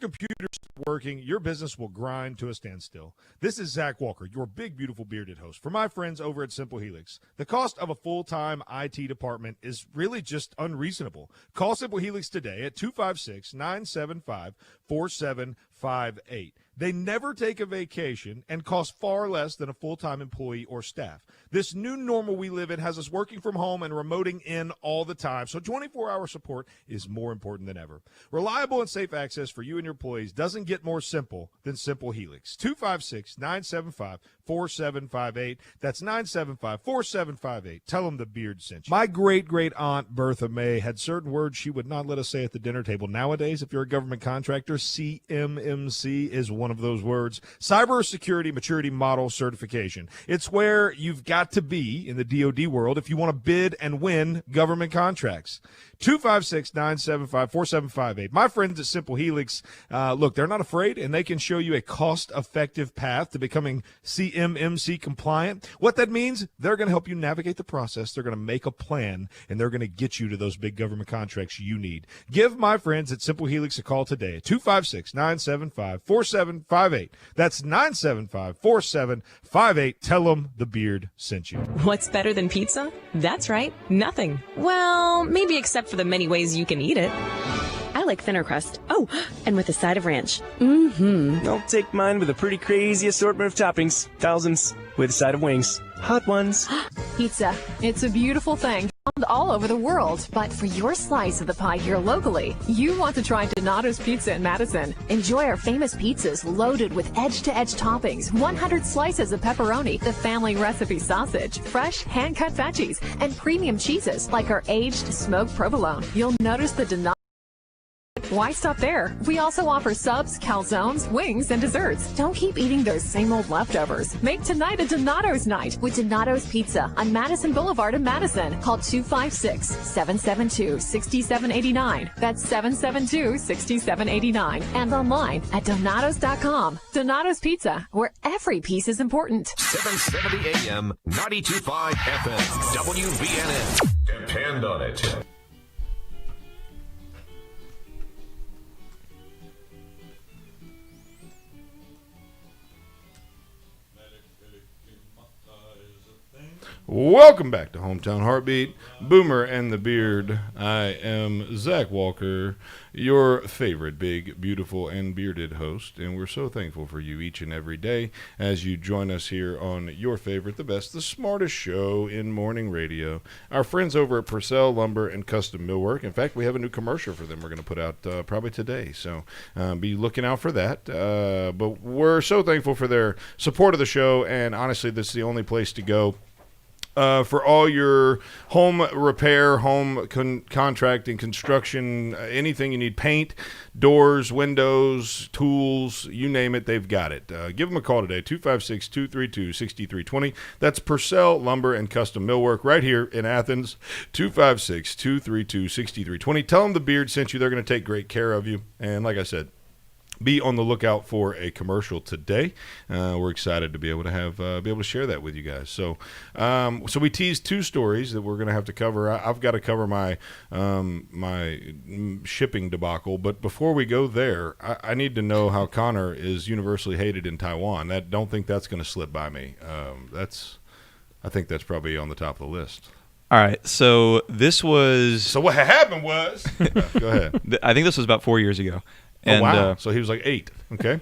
Computers working, your business will grind to a standstill. This is Zach Walker, your big, beautiful bearded host. For my friends over at Simple Helix, the cost of a full-time IT department is really just unreasonable. Call Simple Helix today at 256-975-4758. They never take a vacation and cost far less than a full-time employee or staff. This new normal we live in has us working from home and remoting in all the time, so 24-hour support is more important than ever. Reliable and safe access for you and your employees doesn't get more simple than Simple Helix. 256-975-4758. That's 975-4758. Tell them the beard sent you. My great-great-aunt Bertha May had certain words she would not let us say at the dinner table. Nowadays, if you're a government contractor, CMMC is one of those words. Cybersecurity Maturity Model Certification. It's where you've got to be in the DoD world if you want to bid and win government contracts. 256-975-4758. My friends at Simple Helix, look, they're not afraid, and they can show you a cost-effective path to becoming CMMC compliant. What that means, they're going to help you navigate the process. They're going to make a plan, and they're going to get you to those big government contracts you need. Give my friends at Simple Helix a call today at 256-975-4758. That's 975-4758. Tell them the beard sent you. What's better than pizza? That's right, nothing. Well, maybe except for the many ways you can eat it. I like thinner crust. Oh, and with a side of ranch. Mm-hmm. I'll take mine with a pretty crazy assortment of toppings. Thousands. With a side of wings. Hot ones. Pizza. It's a beautiful thing found all over the world. But for your slice of the pie here locally, you want to try Donato's Pizza in Madison. Enjoy our famous pizzas loaded with edge-to-edge toppings, 100 slices of pepperoni, the family recipe sausage, fresh hand-cut veggies, and premium cheeses like our aged smoked provolone. You'll notice the Donato. Why stop there? We also offer subs, calzones, wings, and desserts. Don't keep eating those same old leftovers. Make tonight a Donato's night with Donato's Pizza on Madison Boulevard in Madison. Call 256-772-6789. That's 772-6789. And online at donatos.com. Donato's Pizza, where every piece is important. 770 AM, 92.5 FM, WVNN. Depend on it. Welcome back to Hometown Heartbeat, Boomer and the Beard. I am Zach Walker, your favorite big, beautiful, and bearded host, and we're so thankful for you each and every day as you join us here on your favorite, the best, the smartest show in morning radio. Our friends over at Purcell Lumber and Custom Millwork. In fact, we have a new commercial for them we're going to put out probably today, so be looking out for that. But we're so thankful for their support of the show, and honestly, this is the only place to go for all your home repair, home contracting, construction, anything you need, paint, doors, windows, tools, you name it, they've got it. Give them a call today, 256-232-6320. That's Purcell Lumber and Custom Millwork right here in Athens, 256-232-6320. Tell them the Beard sent you. They're going to take great care of you. And like I said, be on the lookout for a commercial today. We're excited to be able to share that with you guys. So we teased two stories that we're going to have to cover. I've got to cover my shipping debacle, but before we go there, I need to know how Connor is universally hated in Taiwan. Don't think that's going to slip by me. I think that's probably on the top of the list. All right, so this was. So what happened was. Go ahead. I think this was about 4 years ago. And, wow. So he was like 8. Okay.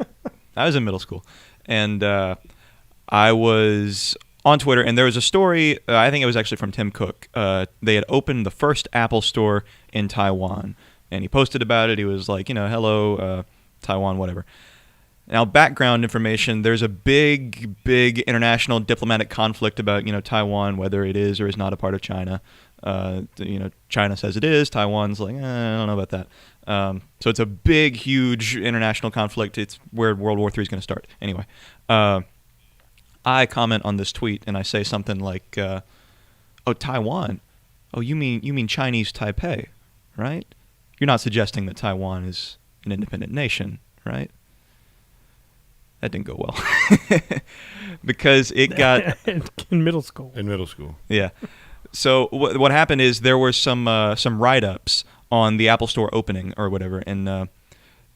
I was in middle school. And I was on Twitter, and there was a story, I think it was actually from Tim Cook. They had opened the first Apple store in Taiwan. And he posted about it. He was like, hello, Taiwan, whatever. Now, background information, there's a big international diplomatic conflict about, Taiwan, whether it is or is not a part of China. China says it is. Taiwan's like, I don't know about that. So it's a big, huge international conflict. It's where World War III is going to start. Anyway, I comment on this tweet and I say something like, "Oh, Taiwan? Oh, you mean Chinese Taipei, right? You're not suggesting that Taiwan is an independent nation, right?" That didn't go well because it got in middle school. Yeah. So what happened is there were some write-ups on the Apple Store opening or whatever, and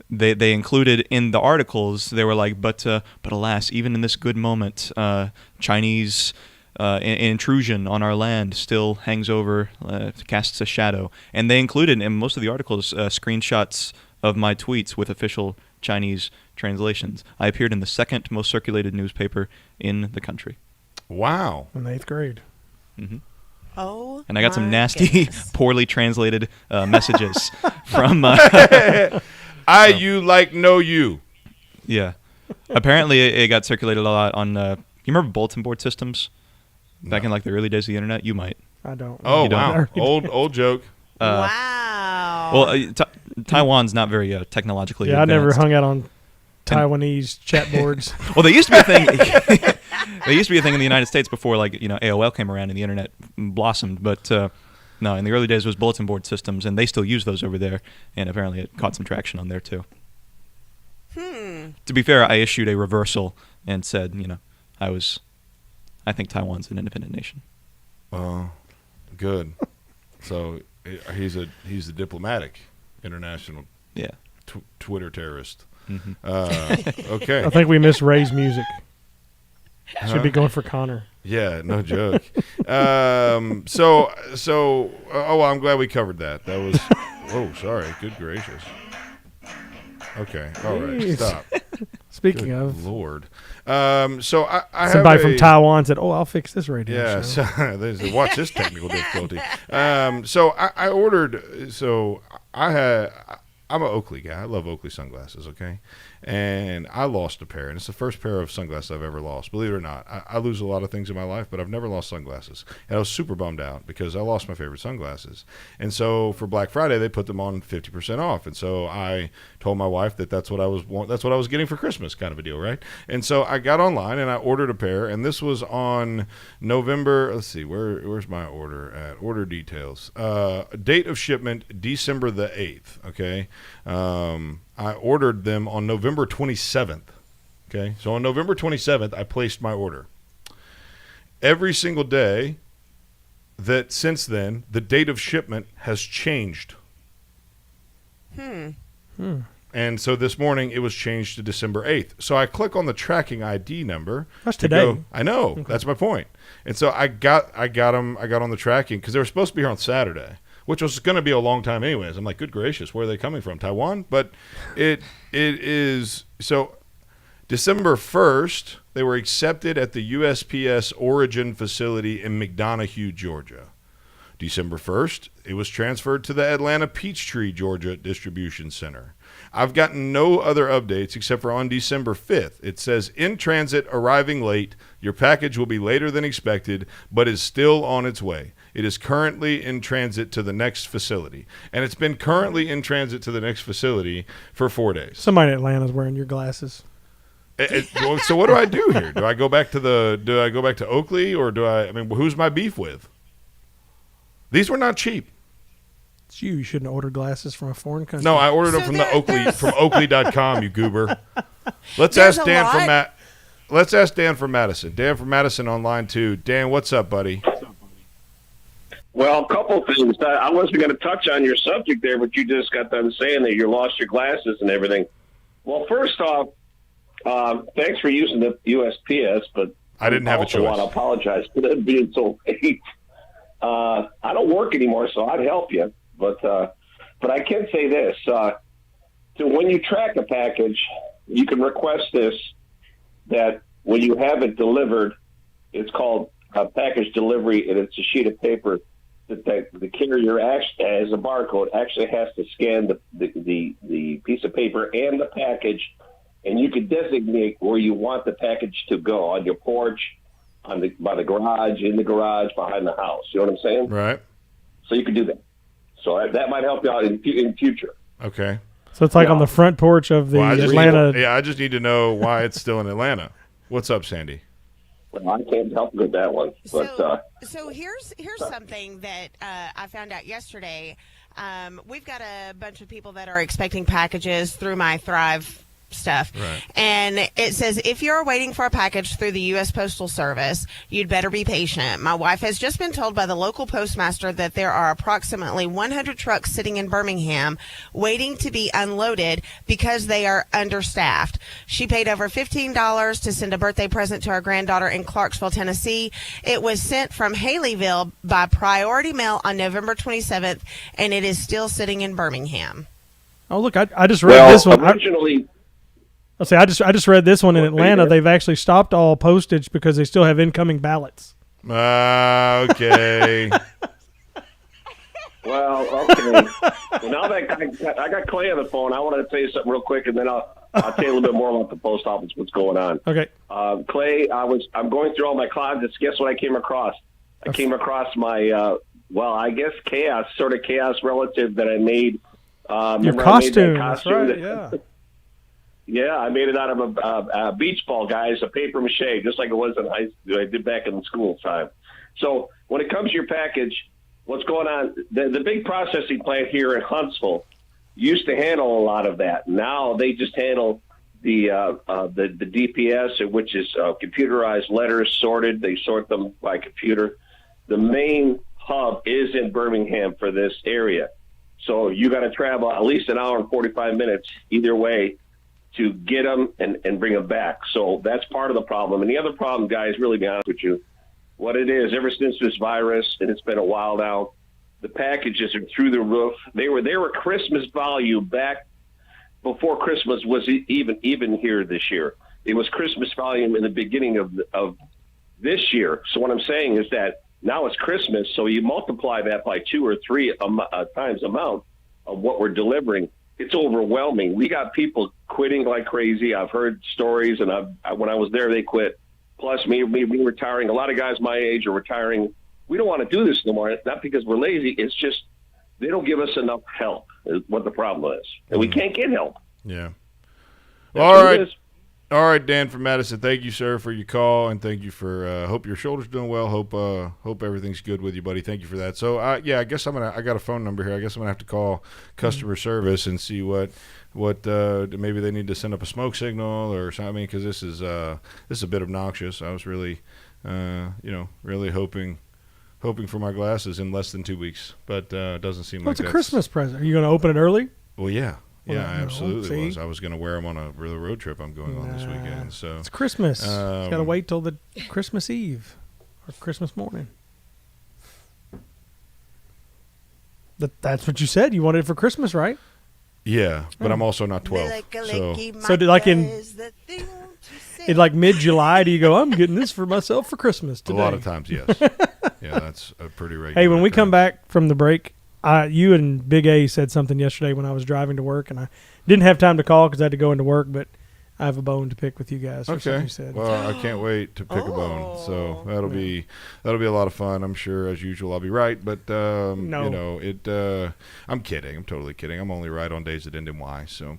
they included in the articles. They were like, but alas, even in this good moment, Chinese intrusion on our land still hangs over, casts a shadow. And they included in most of the articles screenshots of my tweets with official Chinese translations. I appeared in the second most circulated newspaper in the country. Wow! In the 8th grade. Mm-hmm. Oh, and I got some nasty, goodness. poorly translated messages from. You like no you. Yeah, apparently it got circulated a lot on. You remember bulletin board systems back in like the early days of the internet? You might. I don't. Oh you wow, don't. old joke. Wow. Well, Taiwan's not very technologically. Yeah, advanced. I never hung out on Taiwanese chat boards. Well, they used to be a thing. There used to be a thing in the United States before, AOL came around and the internet blossomed. But no, in the early days it was bulletin board systems, and they still use those over there. And apparently it caught some traction on there too. To be fair, I issued a reversal and said, I think Taiwan's an independent nation. Good. So he's a diplomatic international. Yeah. Twitter terrorist. Mm-hmm. Okay. I think we missed Ray's music. Should be going for Connor. Yeah, no joke. I'm glad we covered that. That was, sorry. Good gracious. Okay, all right, Jeez. stop. Speaking Good of, Lord. So I somebody have from Taiwan said, "Oh, I'll fix this radio Yeah, show." so they said, watch this technical difficulty. So I ordered. So I'm an Oakley guy. I love Oakley sunglasses. Okay, and I lost a pair, and it's the first pair of sunglasses I've ever lost. Believe it or not, I lose a lot of things in my life, but I've never lost sunglasses. And I was super bummed out because I lost my favorite sunglasses. And so for Black Friday, they put them on 50% off. And so I told my wife that's what I was getting for Christmas, kind of a deal, right? And so I got online and I ordered a pair, and this was on November. Let's see, where's my order at? Order details. Date of shipment December the 8th. Okay. I ordered them on November 27th. Okay, so on November 27th, I placed my order. Every single day that since then, the date of shipment has changed. And so this morning, it was changed to December 8th. So I click on the tracking ID number. That's today. I know. Okay. That's my point. And so I got on the tracking because they were supposed to be here on Saturday, which was going to be a long time anyways. I'm like, good gracious, where are they coming from? Taiwan? But it is – so December 1st, they were accepted at the USPS Origin facility in McDonough, Georgia. December 1st, it was transferred to the Atlanta Peachtree, Georgia distribution center. I've gotten no other updates except for on December 5th. It says, in transit, arriving late. Your package will be later than expected, but is still on its way. It is currently in transit to the next facility. And it's been currently in transit to the next facility for 4 days. Somebody in Atlanta's wearing your glasses. So what do I do here? Do I go back to Oakley, or who's my beef with? These were not cheap. It's you. You shouldn't order glasses from a foreign country. No, I ordered them from from Oakley.com, you goober. Let's ask Dan from Madison. Dan from Madison on line 2. Dan, what's up, buddy? Well, a couple things. I wasn't going to touch on your subject there, but you just got done saying that you lost your glasses and everything. Well, first off, thanks for using the USPS, but I didn't have a choice. I want to apologize for that being so late. I don't work anymore, so I'd help you. But I can say this. So when you track a package, you can request this, that when you have it delivered, it's called a package delivery, and it's a sheet of paper that the carrier actually, as a barcode, actually has to scan the piece of paper and the package, and you can designate where you want the package to go, on your porch, by the garage, in the garage, behind the house. You know what I'm saying? Right. So you can do that. So that might help you out in future. Okay. So it's like on the front porch of the Atlanta. I just need to know why it's still in Atlanta. What's up, Sandee? Well, I can't help with that one. But, so here's something that I found out yesterday. We've got a bunch of people that are expecting packages through my Thrive stuff. Right. And it says, if you're waiting for a package through the U.S. Postal Service, you'd better be patient. My wife has just been told by the local postmaster that there are approximately 100 trucks sitting in Birmingham waiting to be unloaded because they are understaffed. She paid over $15 to send a birthday present to our granddaughter in Clarksville, Tennessee. It was sent from Haleyville by priority mail on November 27th, and it is still sitting in Birmingham. Oh, look, I just read this one. Originally, I'll say I just read this one in Atlanta. They've actually stopped all postage because they still have incoming ballots. Okay. Well, okay. Well, now that I got Clay on the phone, I want to tell you something real quick, and then I'll tell you a little bit more about the post office, what's going on. Okay. Clay, I'm going through all my closets. Guess what I came across? I came across my, I guess chaos relative that I made. Your costume. That's right, yeah. Yeah, I made it out of a beach ball, guys, a paper mache, just like it was in high school. I did back in school time. So when it comes to your package, what's going on? The big processing plant here in Huntsville used to handle a lot of that. Now they just handle the DPS, which is computerized letters sorted. They sort them by computer. The main hub is in Birmingham for this area. So you got to travel at least an hour and 45 minutes either way to get them and bring them back. So that's part of the problem. And the other problem, guys, really be honest with you, what it is. Ever since this virus, and it's been a while now, the packages are through the roof. They were Christmas value back before Christmas was even here this year. It was Christmas volume in the beginning of this year. So what I'm saying is that now it's Christmas, so you multiply that by 2 or 3 times amount of what we're delivering. It's overwhelming. We got people quitting like crazy. I've heard stories, and when I was there, they quit. Plus, me retiring. A lot of guys my age are retiring. We don't want to do this no more. It's not because we're lazy. It's just they don't give us enough help is what the problem is. And we can't get help. Yeah. That's All what right. it is. All right, Dan from Madison. Thank you, sir, for your call, and thank you for. Hope your shoulder's doing well. Hope everything's good with you, buddy. Thank you for that. So, I guess I got a phone number here. I guess I'm gonna have to call customer service and see what maybe they need to send up a smoke signal or something, because this is a bit obnoxious. I was really, really hoping for my glasses in less than 2 weeks, but it doesn't seem like it's a Christmas present. Are you going to open it early? Well, yeah. Well, I absolutely was. see? I was going to wear them on the road trip I'm going on this weekend. So It's Christmas. It's got to wait till the Christmas Eve or Christmas morning. That's what you said. You wanted it for Christmas, right? Yeah, but I'm also not 12. So did like in mid-July, do you go, I'm getting this for myself for Christmas today? A lot of times, yes. Yeah, that's a pretty regular. Hey, when we come back from the break, you and Big A said something yesterday when I was driving to work, and I didn't have time to call because I had to go into work, but I have a bone to pick with you guys. Okay. You said. Well, I can't wait to pick a bone. So that'll be a lot of fun. I'm sure, as usual, I'll be right. But No. I'm kidding. I'm totally kidding. I'm only right on days that end in Y. So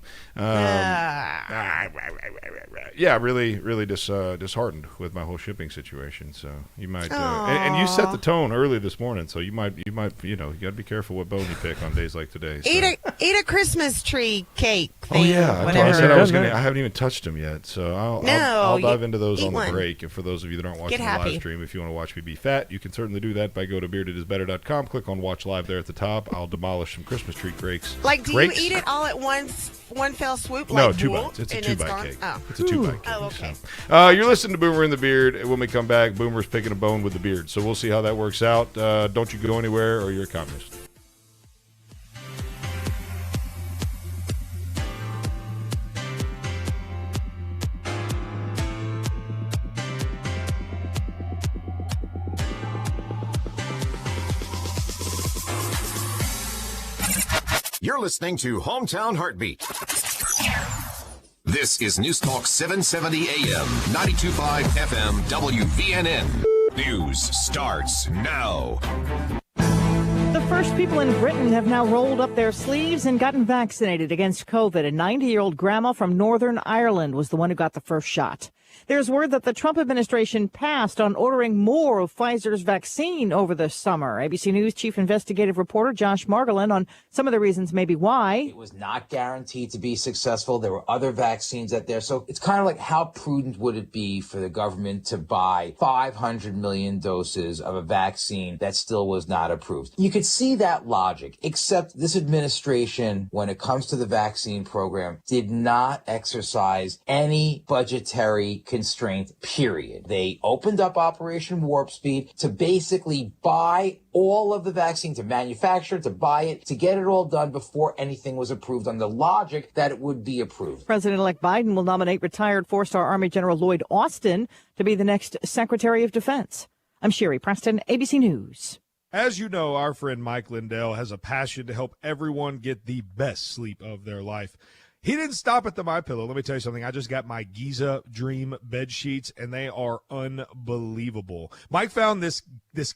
really disheartened with my whole shipping situation. So you might and you set the tone early this morning. So you might you got to be careful what bone you pick on days like today. So. Eat a Christmas tree cake thing. Oh yeah, whatever. I said I was gonna. I haven't even touched them yet, so I'll dive into those on the one. break. And for those of you that aren't watching the live stream, if you want to watch me be fat, you can certainly do that by go to beardedisbetter.com, click on watch live there at the top. I'll demolish some Christmas tree cakes. Do you eat it all at once, one fell swoop? No, like 2 whoop, bites. It's a and 2-bite gone? cake. Oh. It's a 2-bite cake. Oh, okay. So. You're listening to Boomer in the Beard. When we come back, Boomer's picking a bone with the beard. So we'll see how that works out. Don't you go anywhere, or you're a communist. You're listening to Hometown Heartbeat. This is News Talk 770 AM, 92.5 FM, WVNN. News starts now. The first people in Britain have now rolled up their sleeves and gotten vaccinated against COVID. A 90-year-old grandma from Northern Ireland was the one who got the first shot. There's word that the Trump administration passed on ordering more of Pfizer's vaccine over the summer. ABC News chief investigative reporter Josh Margolin on some of the reasons maybe why. It was not guaranteed to be successful. There were other vaccines out there. So it's kind of like, how prudent would it be for the government to buy 500 million doses of a vaccine that still was not approved? You could see that logic, except this administration, when it comes to the vaccine program, did not exercise any budgetary constraint, period. They opened up Operation Warp Speed to basically buy all of the vaccine, to manufacture, to buy it, to get it all done before anything was approved on the logic that it would be approved. President-elect Biden will nominate retired four-star Army General Lloyd Austin to be the next Secretary of Defense. I'm Sherry Preston, ABC News. As you know, our friend Mike Lindell has a passion to help everyone get the best sleep of their life. He didn't stop at the MyPillow. Let me tell you something. I just got my Giza Dream bed sheets, and they are unbelievable. Mike found this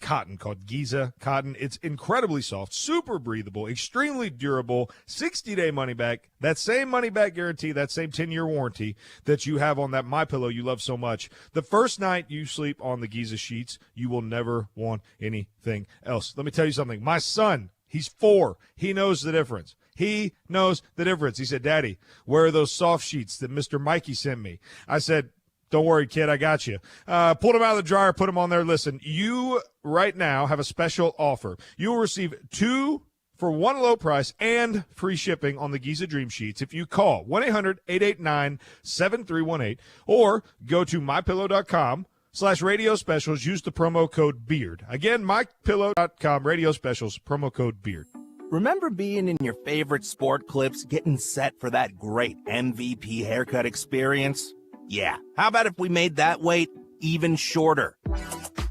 cotton called Giza cotton. It's incredibly soft, super breathable, extremely durable, 60-day money back. That same money back guarantee, that same 10-year warranty that you have on that MyPillow you love so much. The first night you sleep on the Giza sheets, you will never want anything else. Let me tell you something. My son, he's 4. He knows the difference. He knows the difference. He said, Daddy, where are those soft sheets that Mr. Mikey sent me? I said, don't worry, kid, I got you. Pulled them out of the dryer, put them on there. Listen, you right now have a special offer. You will receive 2 for 1 low price and free shipping on the Giza Dream Sheets if you call 1-800-889-7318 or go to MyPillow.com. MyPillow.com/radio specials. Use the promo code BEARD. Again, MyPillow.com, radio specials, promo code BEARD. Remember being in your favorite sport clips, getting set for that great MVP haircut experience? Yeah, how about if we made that wait even shorter?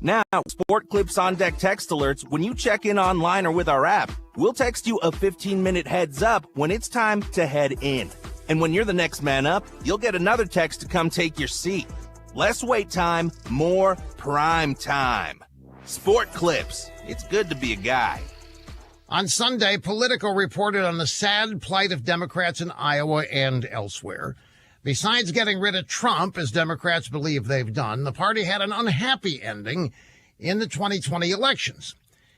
Now, Sport Clips on Deck text alerts, when you check in online or with our app, we'll text you a 15-minute heads up when it's time to head in. And when you're the next man up, you'll get another text to come take your seat. Less wait time, more prime time. Sport Clips. It's good to be a guy. On Sunday, Politico reported on the sad plight of Democrats in Iowa and elsewhere. Besides getting rid of Trump, as Democrats believe they've done, the party had an unhappy ending in the 2020 elections.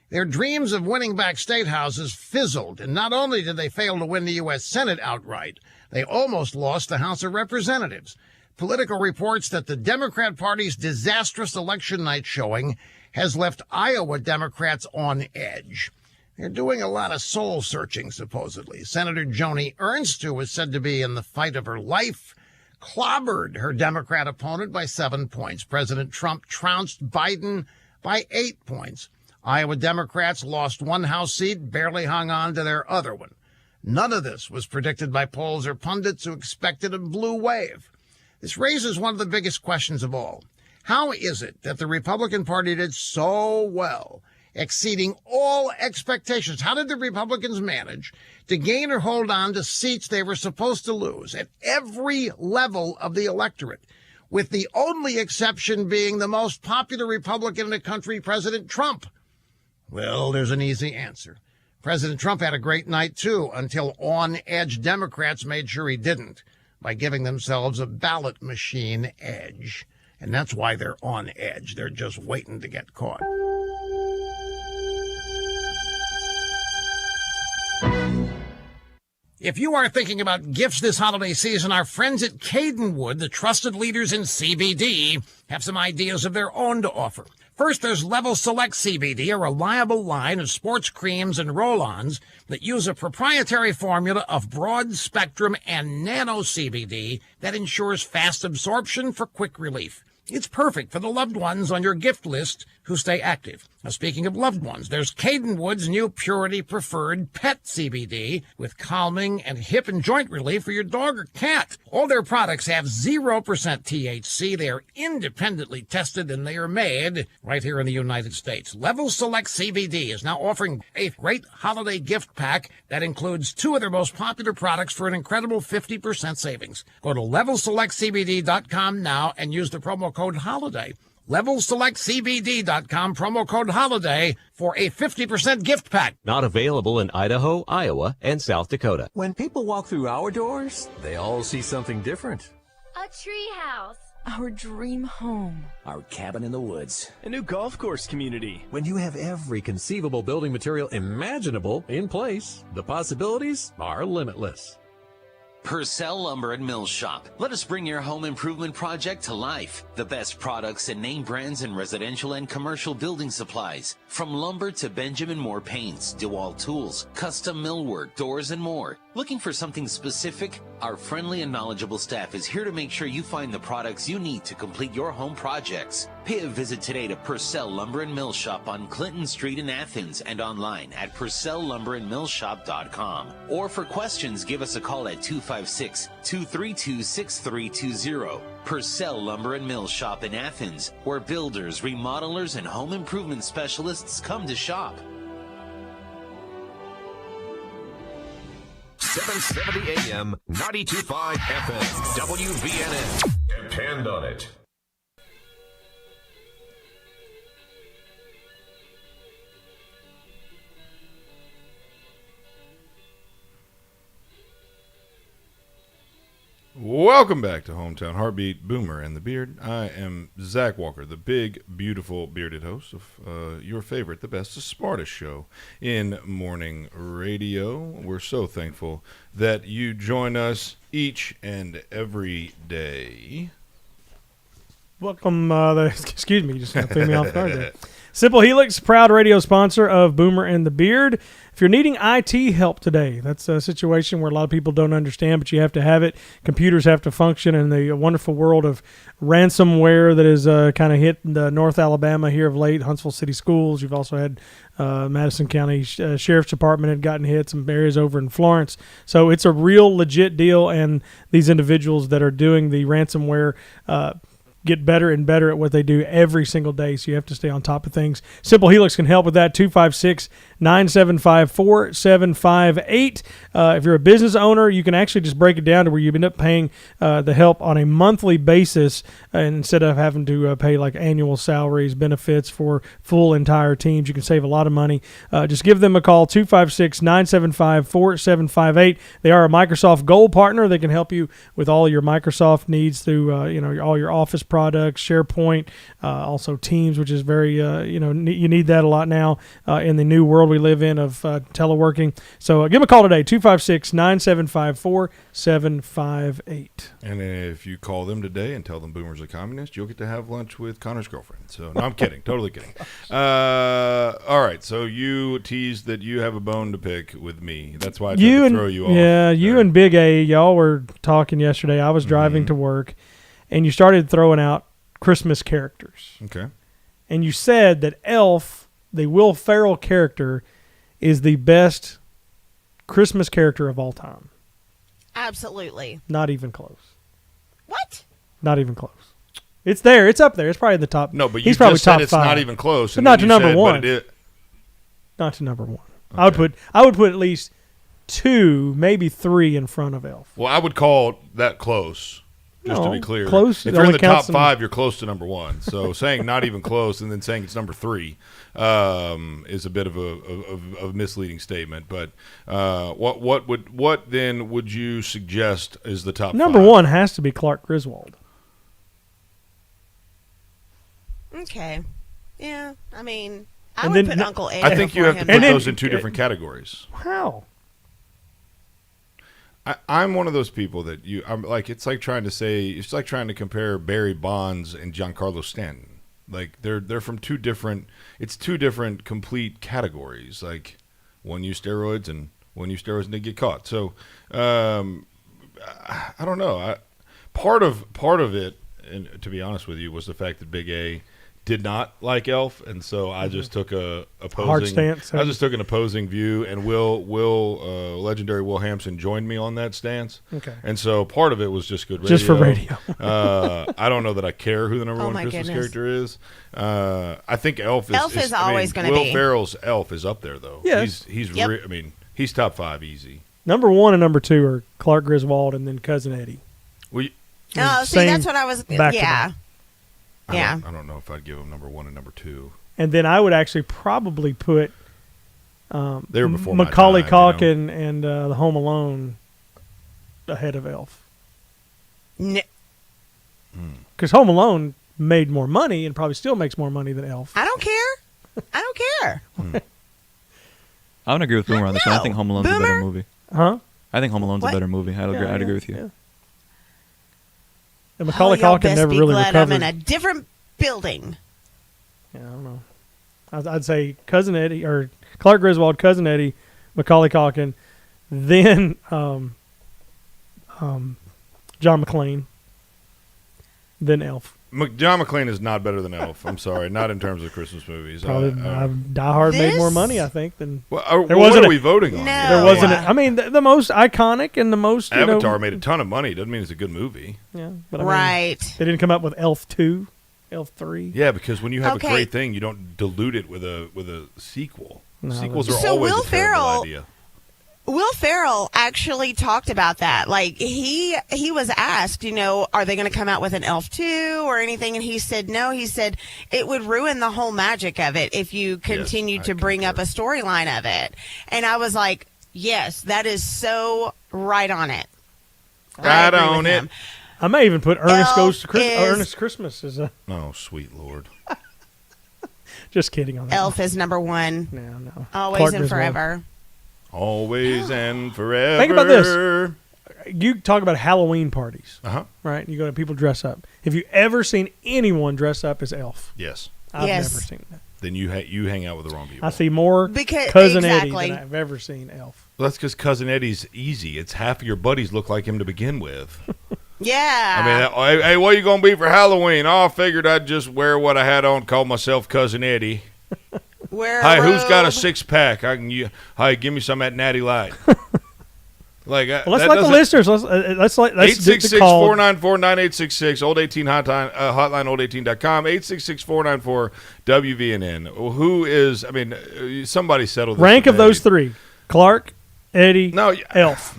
Their dreams of winning back state houses fizzled, and not only did they fail to win the U.S. Senate outright, they almost lost the House of Representatives. Politico reports that the Democrat Party's disastrous election night showing has left Iowa Democrats on edge. They're doing a lot of soul searching, supposedly. Senator Joni Ernst, who was said to be in the fight of her life, clobbered her Democrat opponent by 7 points. President Trump trounced Biden by 8 points. Iowa Democrats lost one House seat, barely hung on to their other one. None of this was predicted by polls or pundits who expected a blue wave. This raises one of the biggest questions of all. How is it that the Republican Party did so well, exceeding all expectations? How did the Republicans manage to gain or hold on to seats they were supposed to lose at every level of the electorate, with the only exception being the most popular Republican in the country, President Trump? Well, there's an easy answer. President Trump had a great night, too, until on-edge Democrats made sure he didn't by giving themselves a ballot machine edge. And that's why they're on edge. They're just waiting to get caught. If you are thinking about gifts this holiday season, our friends at Cadenwood, the trusted leaders in CBD, have some ideas of their own to offer. First, there's Level Select CBD, a reliable line of sports creams and roll-ons that use a proprietary formula of broad spectrum and nano CBD that ensures fast absorption for quick relief. It's perfect for the loved ones on your gift list who stay active. Now, speaking of loved ones, there's Cadenwood's new Purity Preferred Pet CBD with calming and hip and joint relief for your dog or cat. All their products have 0% THC. They are independently tested, and they are made right here in the United States. Level Select CBD is now offering a great holiday gift pack that includes two of their most popular products for an incredible 50% savings. Go to LevelSelectCBD.com now and use the promo code HOLIDAY. LevelSelectCBD.com, promo code HOLIDAY for a 50% gift pack. Not available in Idaho, Iowa, and South Dakota. When people walk through our doors, they all see something different. A treehouse. Our dream home. Our cabin in the woods. A new golf course community. When you have every conceivable building material imaginable in place, the possibilities are limitless. Purcell Lumber and Mill Shop. Let us bring your home improvement project to life. The best products and name brands in residential and commercial building supplies. From lumber to Benjamin Moore paints, DeWalt tools, custom millwork, doors, and more. Looking for something specific? Our friendly and knowledgeable staff is here to make sure you find the products you need to complete your home projects. Pay a visit today to Purcell Lumber and Mill Shop on Clinton Street in Athens and online at PurcellLumberandMillShop.com. Or for questions, give us a call at 256-232-6320. Purcell Lumber and Mill Shop in Athens, where builders, remodelers, and home improvement specialists come to shop. 770 AM, 92.5 FM, WVNN. Depend on it. Welcome back to Hometown Heartbeat, Boomer and the Beard. I am Zach Walker, the big, beautiful, bearded host of your favorite, the best, the smartest show in morning radio. We're so thankful that you join us each and every day. Welcome, excuse me, you just threw me off guard there. Simple Helix, proud radio sponsor of Boomer and the Beard. If you're needing IT help today, that's a situation where a lot of people don't understand, but you have to have it. Computers have to function in the wonderful world of ransomware that has kind of hit the North Alabama here of late, Huntsville City Schools. You've also had Madison County Sheriff's Department had gotten hit, some areas over in Florence. So it's a real legit deal, and these individuals that are doing the ransomware get better and better at what they do every single day, so you have to stay on top of things. Simple Helix can help with that, 256-975-4758. If you're a business owner, you can actually just break it down to where you end up paying the help on a monthly basis instead of having to pay like annual salaries, benefits for full entire teams. You can save a lot of money. Just give them a call, 256-975-4758. They are a Microsoft Gold partner. They can help you with all your Microsoft needs through all your Office products, SharePoint, also Teams, which is very, you need that a lot now in the new world we live in of teleworking. So give them a call today, 256-975-4758. And if you call them today and tell them Boomer's a communist, you'll get to have lunch with Connor's girlfriend. So, no, I'm kidding. Totally kidding. All right, so you teased that you have a bone to pick with me. That's why I tried to throw you off. Yeah, you and Big A, y'all were talking yesterday. I was driving to work. And you started throwing out Christmas characters. Okay. And you said that Elf, the Will Ferrell character, is the best Christmas character of all time. Absolutely. Not even close. What? Not even close. It's there. It's up there. It's probably in the top. No, but he's you probably just said top it's 5. not even close. But not to number 1. But not to number 1. Okay. I would put at least 2, maybe 3 in front of Elf. Well, I would call that close. Just to be clear, close, if you're in the top 5, you're close to number 1. So saying not even close and then saying it's number 3 is a bit of a misleading statement. But what then would you suggest is the top? Number 5? 1 has to be Clark Griswold. Okay, yeah. I mean, I would put Uncle A. I think you have to put those in 2 different categories. How? I'm one of those people that I'm like, it's like trying to compare Barry Bonds and Giancarlo Stanton. Like they're from 2 different complete categories. Like one used steroids and one used steroids and didn't get caught. So I don't know. Part of it, and to be honest with you, was the fact that Big A did not like Elf, and so I just took a opposing hard stance. I just took an opposing view, and legendary Will Hampson joined me on that stance. Okay. And so part of it was just good radio. Just for radio. I don't know that I care who the number 1 Christmas character is. I think Elf is always going to be. Will Ferrell's Elf is up there though. Yeah. He's top 5 easy. Number 1 and number 2 are Clark Griswold and then Cousin Eddie. Well, see, that's what I was. Yeah. I don't know if I'd give him number 1 and number 2. And then I would actually probably put they were before Macaulay my time, Culkin and the Home Alone ahead of Elf. Because Home Alone made more money and probably still makes more money than Elf. I don't care. I would agree with Boomer on this one. I think Home Alone's a better movie. Huh? I think Home Alone's a better movie. I'd agree with you. Yeah. And Macaulay Culkin never really recovered. I'm in a different building. Yeah, I don't know. I'd say Cousin Eddie or Clark Griswold, Cousin Eddie, Macaulay Culkin, then John McClane, then Elf. John McClane is not better than Elf. I'm sorry, not in terms of Christmas movies. Probably Die Hard made more money, I think, than. What are we voting on? No. There wasn't. I mean, the most iconic and the most. Avatar made a ton of money. Doesn't mean it's a good movie. Yeah, but right. They didn't come up with Elf 2, Elf 3. Yeah, because when you have a great thing, you don't dilute it with a sequel. No, Sequels are always a terrible idea. Will Ferrell actually talked about that. Like he was asked, are they going to come out with an Elf 2 or anything? And he said no. He said it would ruin the whole magic of it if you continue to bring up a storyline of it. And I was like, yes, that is so right on it. Right on it. I may even put Ernest Christmas as a. Oh, sweet Lord. Just kidding on that. Elf is number 1. No. Always Clark and forever. Always and forever. Think about this. You talk about Halloween parties, right? You people dress up. Have you ever seen anyone dress up as Elf? Yes. I've never seen that. then you hang out with the wrong people. I see more Because- Cousin exactly. Eddie than I've ever seen Elf. Well, that's because Cousin Eddie's easy. It's half of your buddies look like him to begin with. Yeah. I mean, hey, what are you going to be for Halloween? Oh, I figured I'd just wear what I had on, call myself Cousin Eddie. Wear Hey, a who's got a robe. six-pack? Hey, give me some of that Natty Light. Like, Well, let's let the listeners. Let's do the call. 866-494-9866, Old 18 hotline, old18.com, 866-494-WVNN. Who is, I mean, somebody settled this. Rank of today. those three: Clark, Eddie, No, Elf.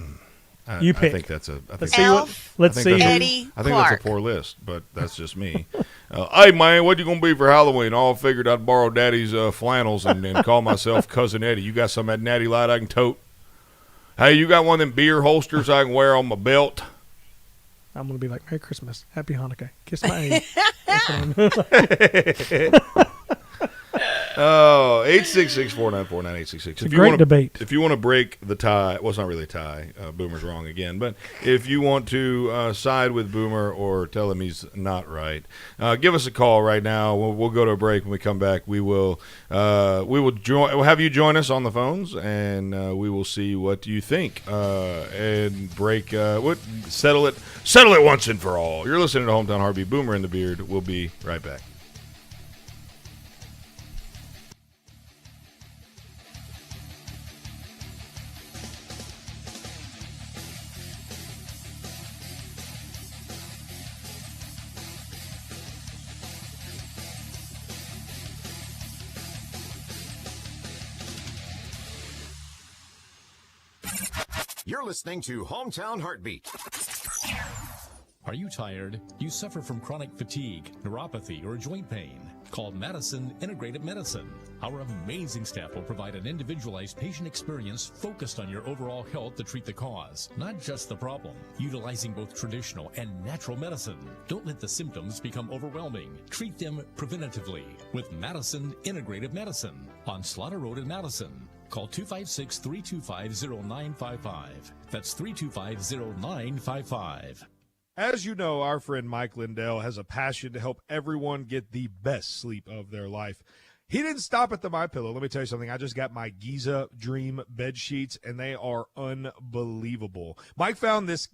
You pick. I think that's a. I Let's think see Elf, Let's I see. think that's a- Eddie, I think Clark. that's a poor list, but that's just me. Hey, man, what you going to be for Halloween? Oh, I figured I'd borrow Daddy's flannels and call myself Cousin Eddie. You got some of that Natty Light I can tote? Hey, you got one of them beer holsters I can wear on my belt? I'm gonna be like, Merry Christmas, Happy Hanukkah, kiss my A. That's what I'm Oh, 866-494-9866. It's a great debate. If you want to break the tie, well, it's not really a tie. Boomer's wrong again. But if you want to side with Boomer or tell him he's not right, give us a call right now. We'll go to a break. When we come back, we'll have you join us on the phones, and we will see what you think and settle it once and for all. You're listening to Hometown Heartbeat. Boomer and the Beard. We'll be right back. You're listening to Hometown Heartbeat. Are you tired? You suffer from chronic fatigue, neuropathy, or joint pain? Call Madison Integrated Medicine. Our amazing staff will provide an individualized patient experience focused on your overall health to treat the cause, not just the problem. Utilizing both traditional and natural medicine. Don't let the symptoms become overwhelming. Treat them preventatively with Madison Integrated Medicine on Slaughter Road in Madison. Call 256-325-0955. That's 325-0955. As you know, our friend Mike Lindell has a passion to help everyone get the best sleep of their life. He didn't stop at the MyPillow. Let me tell you something. I just got my Giza Dream bed sheets, and they are unbelievable. Mike found this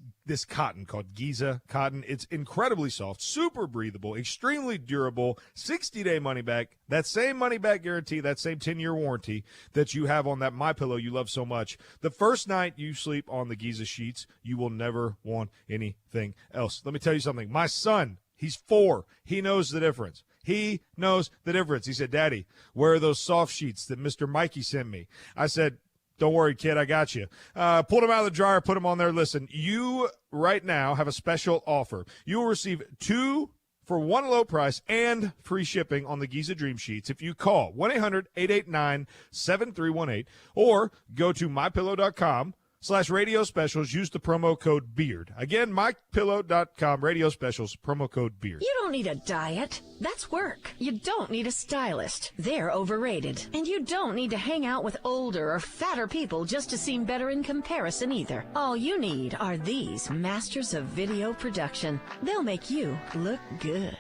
cotton called Giza cotton. It's incredibly soft, super breathable, extremely durable, 60-day money-back, that same money-back guarantee, that same 10-year warranty that you have on that MyPillow you love so much. The first night you sleep on the Giza sheets, you will never want anything else. Let me tell you something. My son, he's 4. He knows the difference. He knows the difference. He said, Daddy, where are those soft sheets that Mr. Mikey sent me? I said, don't worry, kid, I got you. Pulled them out of the dryer, put them on there. Listen, you right now have a special offer. You will receive 2 for 1 low price and free shipping on the Giza Dream Sheets if you call 1-800-889-7318 or go to mypillow.com/radio specials. Use the promo code BEARD. Again, mypillow.com, radio specials, promo code BEARD. You don't need a diet. That's work. You don't need a stylist. They're overrated. And you don't need to hang out with older or fatter people just to seem better in comparison either. All you need are these masters of video production. They'll make you look good.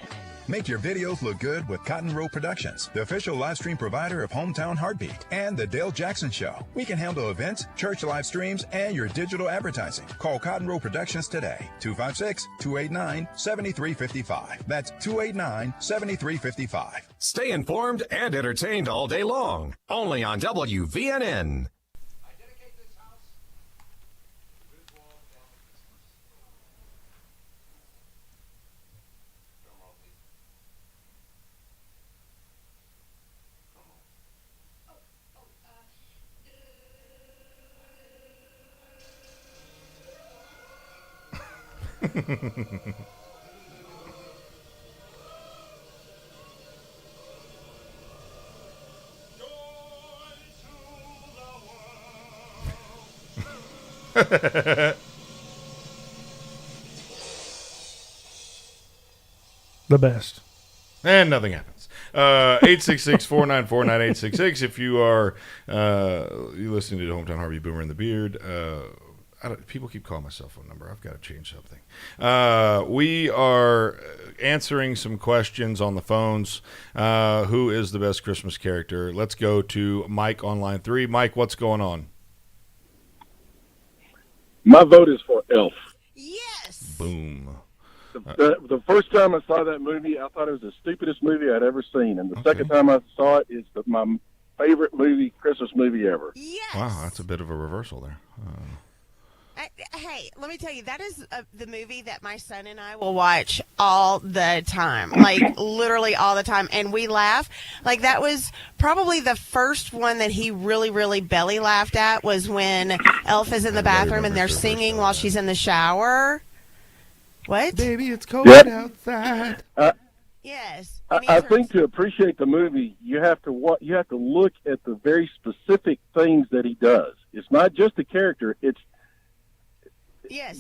Make your videos look good with Cotton Row Productions, the official live stream provider of Hometown Heartbeat and The Dale Jackson Show. We can handle events, church live streams, and your digital advertising. Call Cotton Row Productions today, 256-289-7355. That's 289-7355. Stay informed and entertained all day long. Only on WVNN. The best. And nothing happens. 866-494-9866. If you are you listening to Hometown Harvey Boomer and the Beard, people keep calling my cell phone number. I've got to change something. We are answering some questions on the phones. Who is the best Christmas character? Let's go to Mike on line 3. Mike, what's going on? My vote is for Elf. Yes. Boom. The first time I saw that movie, I thought it was the stupidest movie I'd ever seen. And the second time I saw it, it's my favorite Christmas movie ever. Yes. Wow, that's a bit of a reversal there. Hey, let me tell you, that is the movie that my son and I will watch all the time, like literally all the time, and we laugh. Like that was probably the first one that he really, really belly laughed at was when Elf is in the bathroom and they're singing while she's in the shower. What? Baby, it's cold outside. Yes. I think to appreciate the movie, you have to look at the very specific things that he does. It's not just the character; it's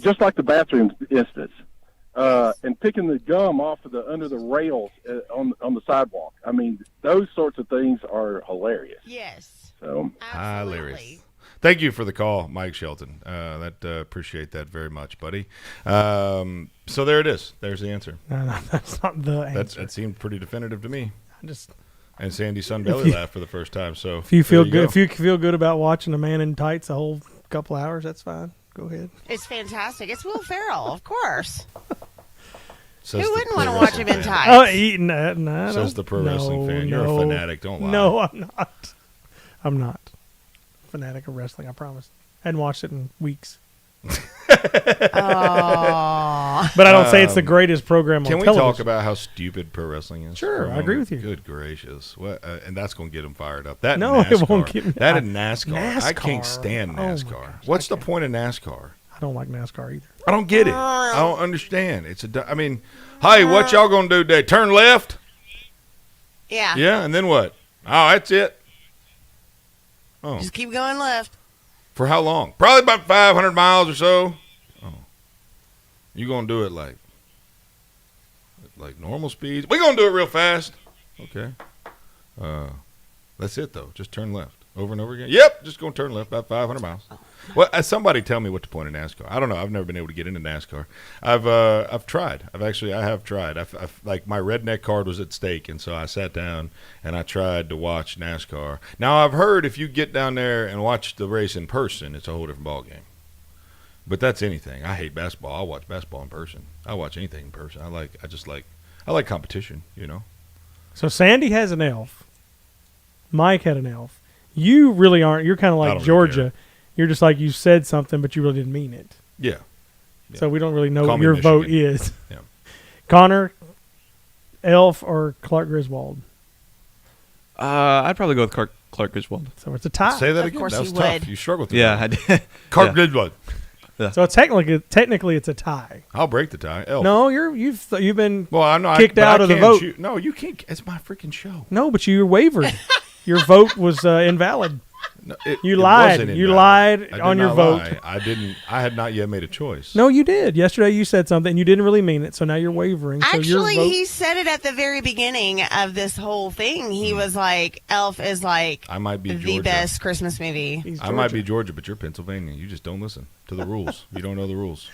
just like the bathroom instance, and picking the gum off of under the rails on the sidewalk. I mean, those sorts of things are hilarious. Yes. So hilarious. Thank you for the call, Mike Shelton. Appreciate that very much, buddy. So there it is. There's the answer. No, that's not the answer. That seemed pretty definitive to me. And Sandy's son belly laughed for the first time. So if you feel good, if you feel good about watching a man in tights a whole couple hours, that's fine. Go ahead. It's fantastic. It's Will Ferrell, of course. Says Who the wouldn't pro want to watch him in wrestling tights? fan. Eating that. No, Says the pro wrestling fan. You're a fanatic. Don't lie. No, I'm not. I'm not. Fanatic of wrestling, I promise. I hadn't watched it in weeks. But I don't say it's the greatest program on television. Can we talk about how stupid pro wrestling is? Sure, I agree with you. Good gracious. What, and that's going to get them fired up. That No, NASCAR, it won't get me. That in NASCAR. I NASCAR. can't stand Oh, my NASCAR. gosh, What's the point of NASCAR? I don't like NASCAR either. I don't get it. I don't understand. Hey, what y'all going to do today? Turn left? Yeah. Yeah, and then what? Oh, that's it. Oh. Just keep going left. For how long? Probably about 500 miles or so. Oh. You going to do it like normal speeds? We going to do it real fast. Okay. That's it, though. Just turn left over and over again. Yep, just going to turn left about 500 miles. Well, somebody tell me what the point of NASCAR. I don't know. I've never been able to get into NASCAR. I've tried. I have tried. I've like my redneck card was at stake, and so I sat down and I tried to watch NASCAR. Now I've heard if you get down there and watch the race in person, it's a whole different ball game. But that's anything. I hate basketball. I'll watch basketball in person. I watch anything in person. I like competition. You know. So Sandy has an elf. Mike had an elf. You really aren't. You're kind of like Georgia. You're just like you said something, but you really didn't mean it. Yeah. So we don't really know what Call me your Michigan. vote is. Yeah. Connor, Elf, or Clark Griswold? I'd probably go with Clark Griswold. So it's a tie. Say that Of again. course That was you tough. would. You struggled with Yeah, that. I did. Clark Yeah. Griswold. Yeah. So technically it's a tie. I'll break the tie. Elf. No, you've been Well, I know. kicked out of the vote. No, you can't. It's my freaking show. No, but you wavered. Your vote was invalid. No, You it lied. wasn't You invalid. lied I did on your not vote. lie. I didn't. I had not yet made a choice. No, you did. Yesterday you said something and you didn't really mean it, so now you're wavering. So your Actually, vote, he said it at the very beginning of this whole thing. He was like, Elf is like I might be the Georgia. best Christmas movie. I might be Georgia, but you're Pennsylvania. You just don't listen to the rules. You don't know the rules.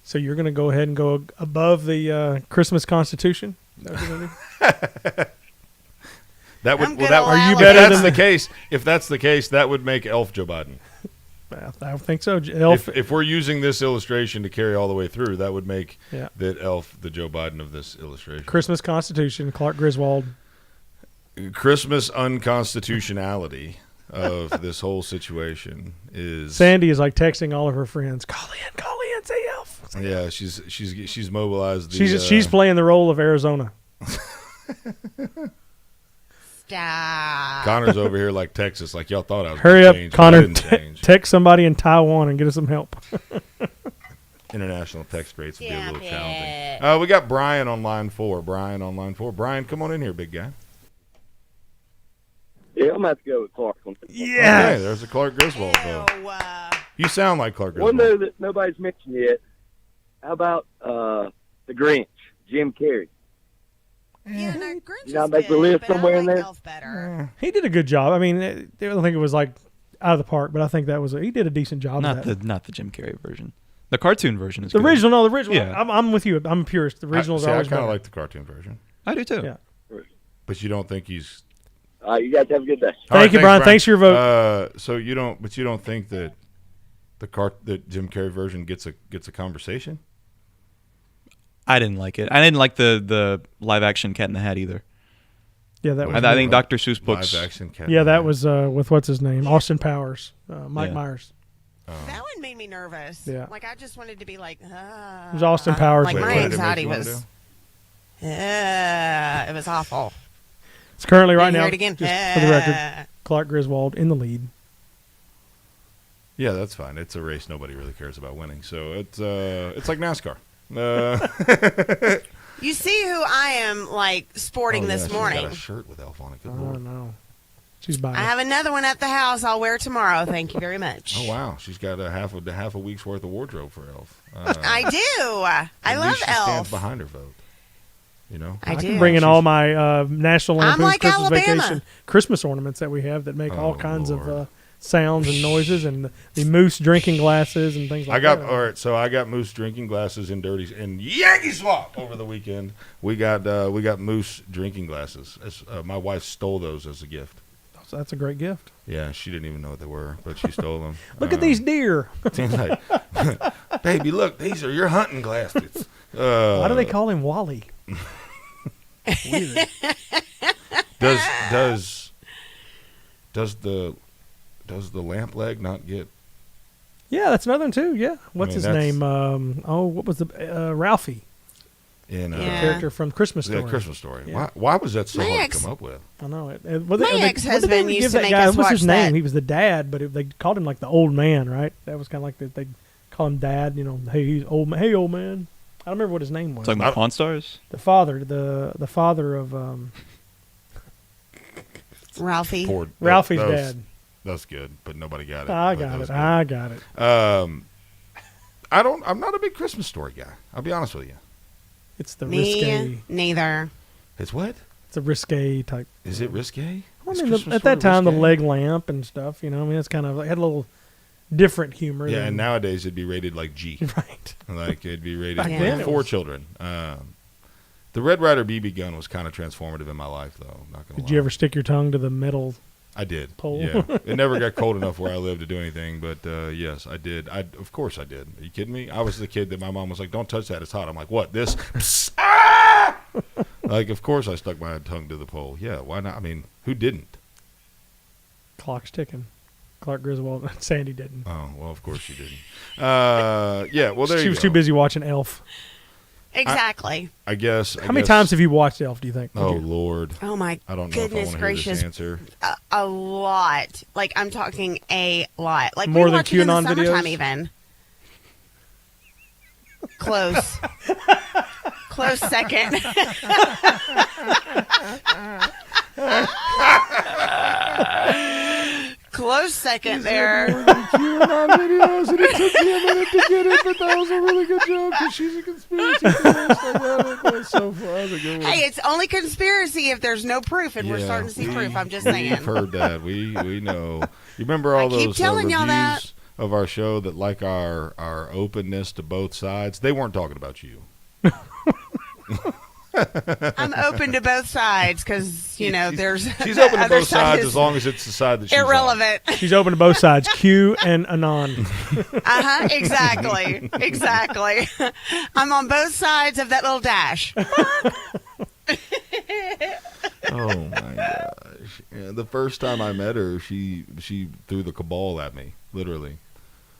So you're going to go ahead and go above the Christmas Constitution? Is that what you're gonna do? That would. I'm Well, gonna that, allow if it. that's the case, if that's the case, that would make Elf Joe Biden. Well, I don't think so. Elf. If we're using this illustration to carry all the way through, that would make Yeah. that Elf the Joe Biden of this illustration. Christmas Constitution, Clark Griswold. Christmas unconstitutionality of this whole situation is Sandy is like texting all of her friends. Call in, say Elf. Yeah, she's mobilized. She's playing the role of Arizona. Stop. Connor's over here like Texas, like y'all thought I was. Hurry gonna up, change, but I Connor. didn't change. Text somebody in Taiwan and get us some help. International text rates would be a little challenging. We got Brian on line 4. Brian, come on in here, big guy. Yeah, I'm going to have to go with Clark. Yeah. Okay, there's a Clark Griswold. You sound like Clark One Griswold. that nobody's mentioned yet. How about the Grinch, Jim Carrey? Yeah, no, Grinch You know, is make the good, list but I somewhere in like there. Elf better. He did a good job. I mean, I don't think it was like out of the park, but I think that was he did a decent job. Not of that. not the Jim Carrey version. The cartoon version is the good. original. No, the original. Yeah. I'm with you. I'm a purist. The originals are always I kind better. of like the cartoon version. I do too. Yeah. But you don't think he's... You guys have a good day. Thank you, Brian. Thanks for your vote. So you don't think that that Jim Carrey version gets a conversation? I didn't like it. I didn't like the live action Cat in the Hat either. Yeah, that was. I think Dr. Seuss books. Live action Cat. Yeah, that was with what's his name, Austin Powers, Mike Myers. That one made me nervous. Yeah. Like I just wanted to be like, It was Austin Powers. Like my anxiety was. It was awful. It's currently right Can you now, hear it again? just for the record, Clark Griswold in the lead. Yeah, that's fine. It's a race nobody really cares about winning. So it's like NASCAR. You see who I am like sporting this morning. She's got a shirt with Elf on it. Good Lord. No. She's buying I have another one at the house I'll wear tomorrow. Thank you very much. Oh wow, she's got a half a week's worth of wardrobe for Elf. I do. I love she Elf. stands behind her vote. You know, I can bring in all my National Lampoon's like Christmas Alabama. Vacation Christmas ornaments that we have that make all kinds of sounds and noises, and the moose drinking glasses and things like that. All right, so I got moose drinking glasses in Yankee Swap over the weekend. We got moose drinking glasses. My wife stole those as a gift. So that's a great gift. Yeah, she didn't even know what they were, but she stole them. Look at these deer. Like, baby, look, these are your hunting glasses. Why do they call him Wally? Weird. Does the lamp leg not get? Yeah, that's another one too. Yeah, what's his name? What was the Ralphie? In the character from Christmas Story. Yeah, Christmas Story. Yeah. Why was that so hard to come up with? I know it. My ex-husband used to make us What was watch his name? that. He was the dad, but they called him like the old man, right? That was kind of like they call him dad. You know, hey, he's old. Hey, old man. I don't remember what his name was. Talking about Pawn Stars. The father, the father of Ralphie. Ralphie's dad. That's good, but nobody got it. I got it. I'm not a big Christmas Story guy. I'll be honest with you. It's the Me risque. neither. It's what? It's a risque type. Is it risque? I mean, at that time, the leg lamp and stuff. You know, I mean, it's kind of it had a little different humor. Yeah, than, and nowadays it'd be rated like G. Right. Like it'd be rated Back then for children. The Red Ryder BB gun was kind of transformative in my life, though. Not gonna Did you ever stick your tongue to the metal? I did. Pole? Yeah. It never got cold enough where I lived to do anything, but yes, I did. Of course I did. Are you kidding me? I was the kid that my mom was like, "Don't touch that. It's hot." I'm like, "What? This?" Ah! Like, of course I stuck my tongue to the pole. Yeah, why not? I mean, who didn't? Clock's ticking. Clark Griswold. Sandee didn't. Oh, well, of course she didn't. Yeah, well, there she you was go. too busy watching Elf. Exactly. I guess. How many times have you watched Elf, do you think? Oh, Lord. Oh, my I don't know goodness if I want to gracious. hear this answer. A lot. Like, I'm talking a lot. Like, More we than watch it in the QAnon summertime videos? even. Close. Close second. Close second there. QAnon videos, and it took me a minute to get it, but that was a really good joke because she's a conspiracy theorist. I got it. That's so fun. That's a good one. Hey, it's only conspiracy if there's no proof, and we're starting to see proof. I'm just saying. We've heard that. We know. You remember all keep those telling y'all that. reviews of our show that like our openness to both sides? They weren't talking about you. I'm open to both sides because, you know, there's She's open to other both sides is as long as it's the side that she's irrelevant. She's open to both sides, Q and Anon. Exactly. Exactly. I'm on both sides of that little dash. Oh my gosh! Yeah, the first time I met her, she threw the cabal at me, literally.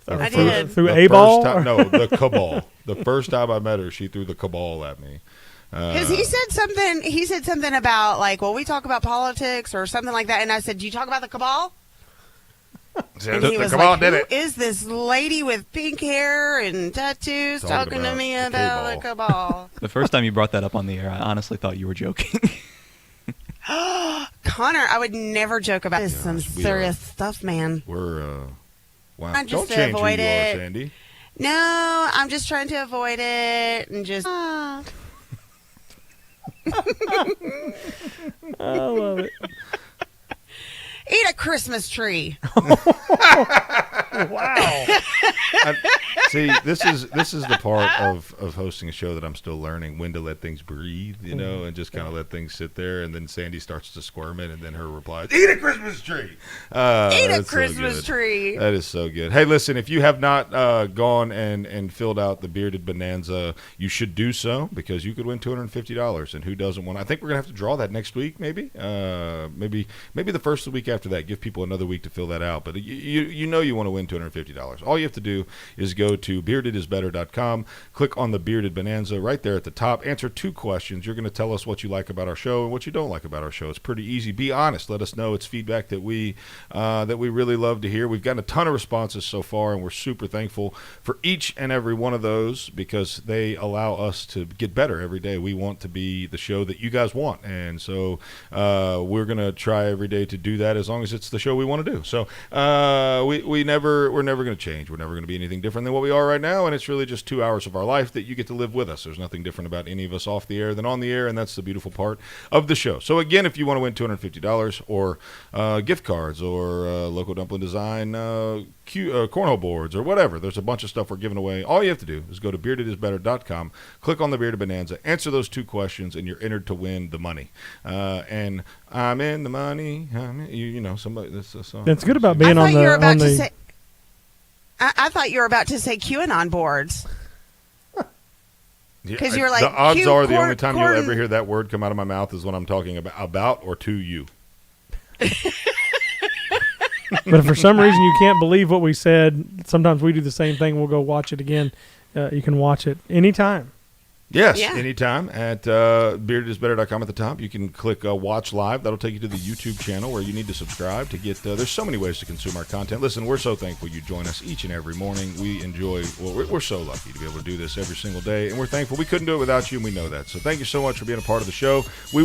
I did. Through a ball? No, the cabal. The first time I met her, she threw the cabal at me. Because he said something. He said something about like, well, we talk about politics or something like that, and I said, "Do you talk about the cabal?" And he was like, "Who is this lady with pink hair and tattoos talking to me about the cabal?" The first time you brought that up on the air, I honestly thought you were joking. Connor, I would never joke about this. Some serious stuff, man. We're wow. I'm just Don't change to avoid who you it. are, Sandee. No, I'm just trying to avoid it and just. I love it. Eat a Christmas tree. Wow. See, this is the part of hosting a show that I'm still learning when to let things breathe, and just kind of let things sit there. And then Sandee starts to squirm it, and then her replies, "Eat a Christmas tree." Eat a Christmas tree. That is so good. Hey, listen, if you have not gone and filled out the Bearded Bonanza, you should do so because you could win $250. And who doesn't want? I think we're gonna have to draw that next week, maybe the first of the week after that. Give people another week to fill that out. But you want to win $250. All you have to do is go to beardedisbetter.com, click on the Bearded Bonanza right there at the top, answer 2 questions. You're going to tell us what you like about our show and what you don't like about our show. It's pretty easy. Be honest. Let us know. It's feedback that we really love to hear. We've gotten a ton of responses so far, and we're super thankful for each and every one of those because they allow us to get better every day. We want to be the show that you guys want, and so we're going to try every day to do that as long as it's the show we want to do. So we're never going to change. We're never going to be anything different than what we are right now, and it's really just 2 hours of our life that you get to live with us. There's nothing different about any of us off the air than on the air, and that's the beautiful part of the show. So again, if you want to win $250 or gift cards or Local Dumpling Design cornhole boards or whatever, there's a bunch of stuff we're giving away. All you have to do is go to beardedisbetter.com, click on the Bearded Bonanza, answer those 2 questions, and you're entered to win the money. And I'm in the money. Somebody. That's a song. That's good about being on the. I thought you were about to say QAnon boards. Because you're like, the odds are the only time you'll ever hear that word come out of my mouth is when I'm talking about or to you. But if for some reason you can't believe what we said, sometimes we do the same thing. We'll go watch it again. You can watch it anytime. Yes, anytime at beardedisbetter.com at the top. You can click Watch Live. That'll take you to the YouTube channel where you need to subscribe to get there's so many ways to consume our content. Listen, we're so thankful you join us each and every morning. We enjoy, we're so lucky to be able to do this every single day, and we're thankful. We couldn't do it without you, and we know that. So thank you so much for being a part of the show. We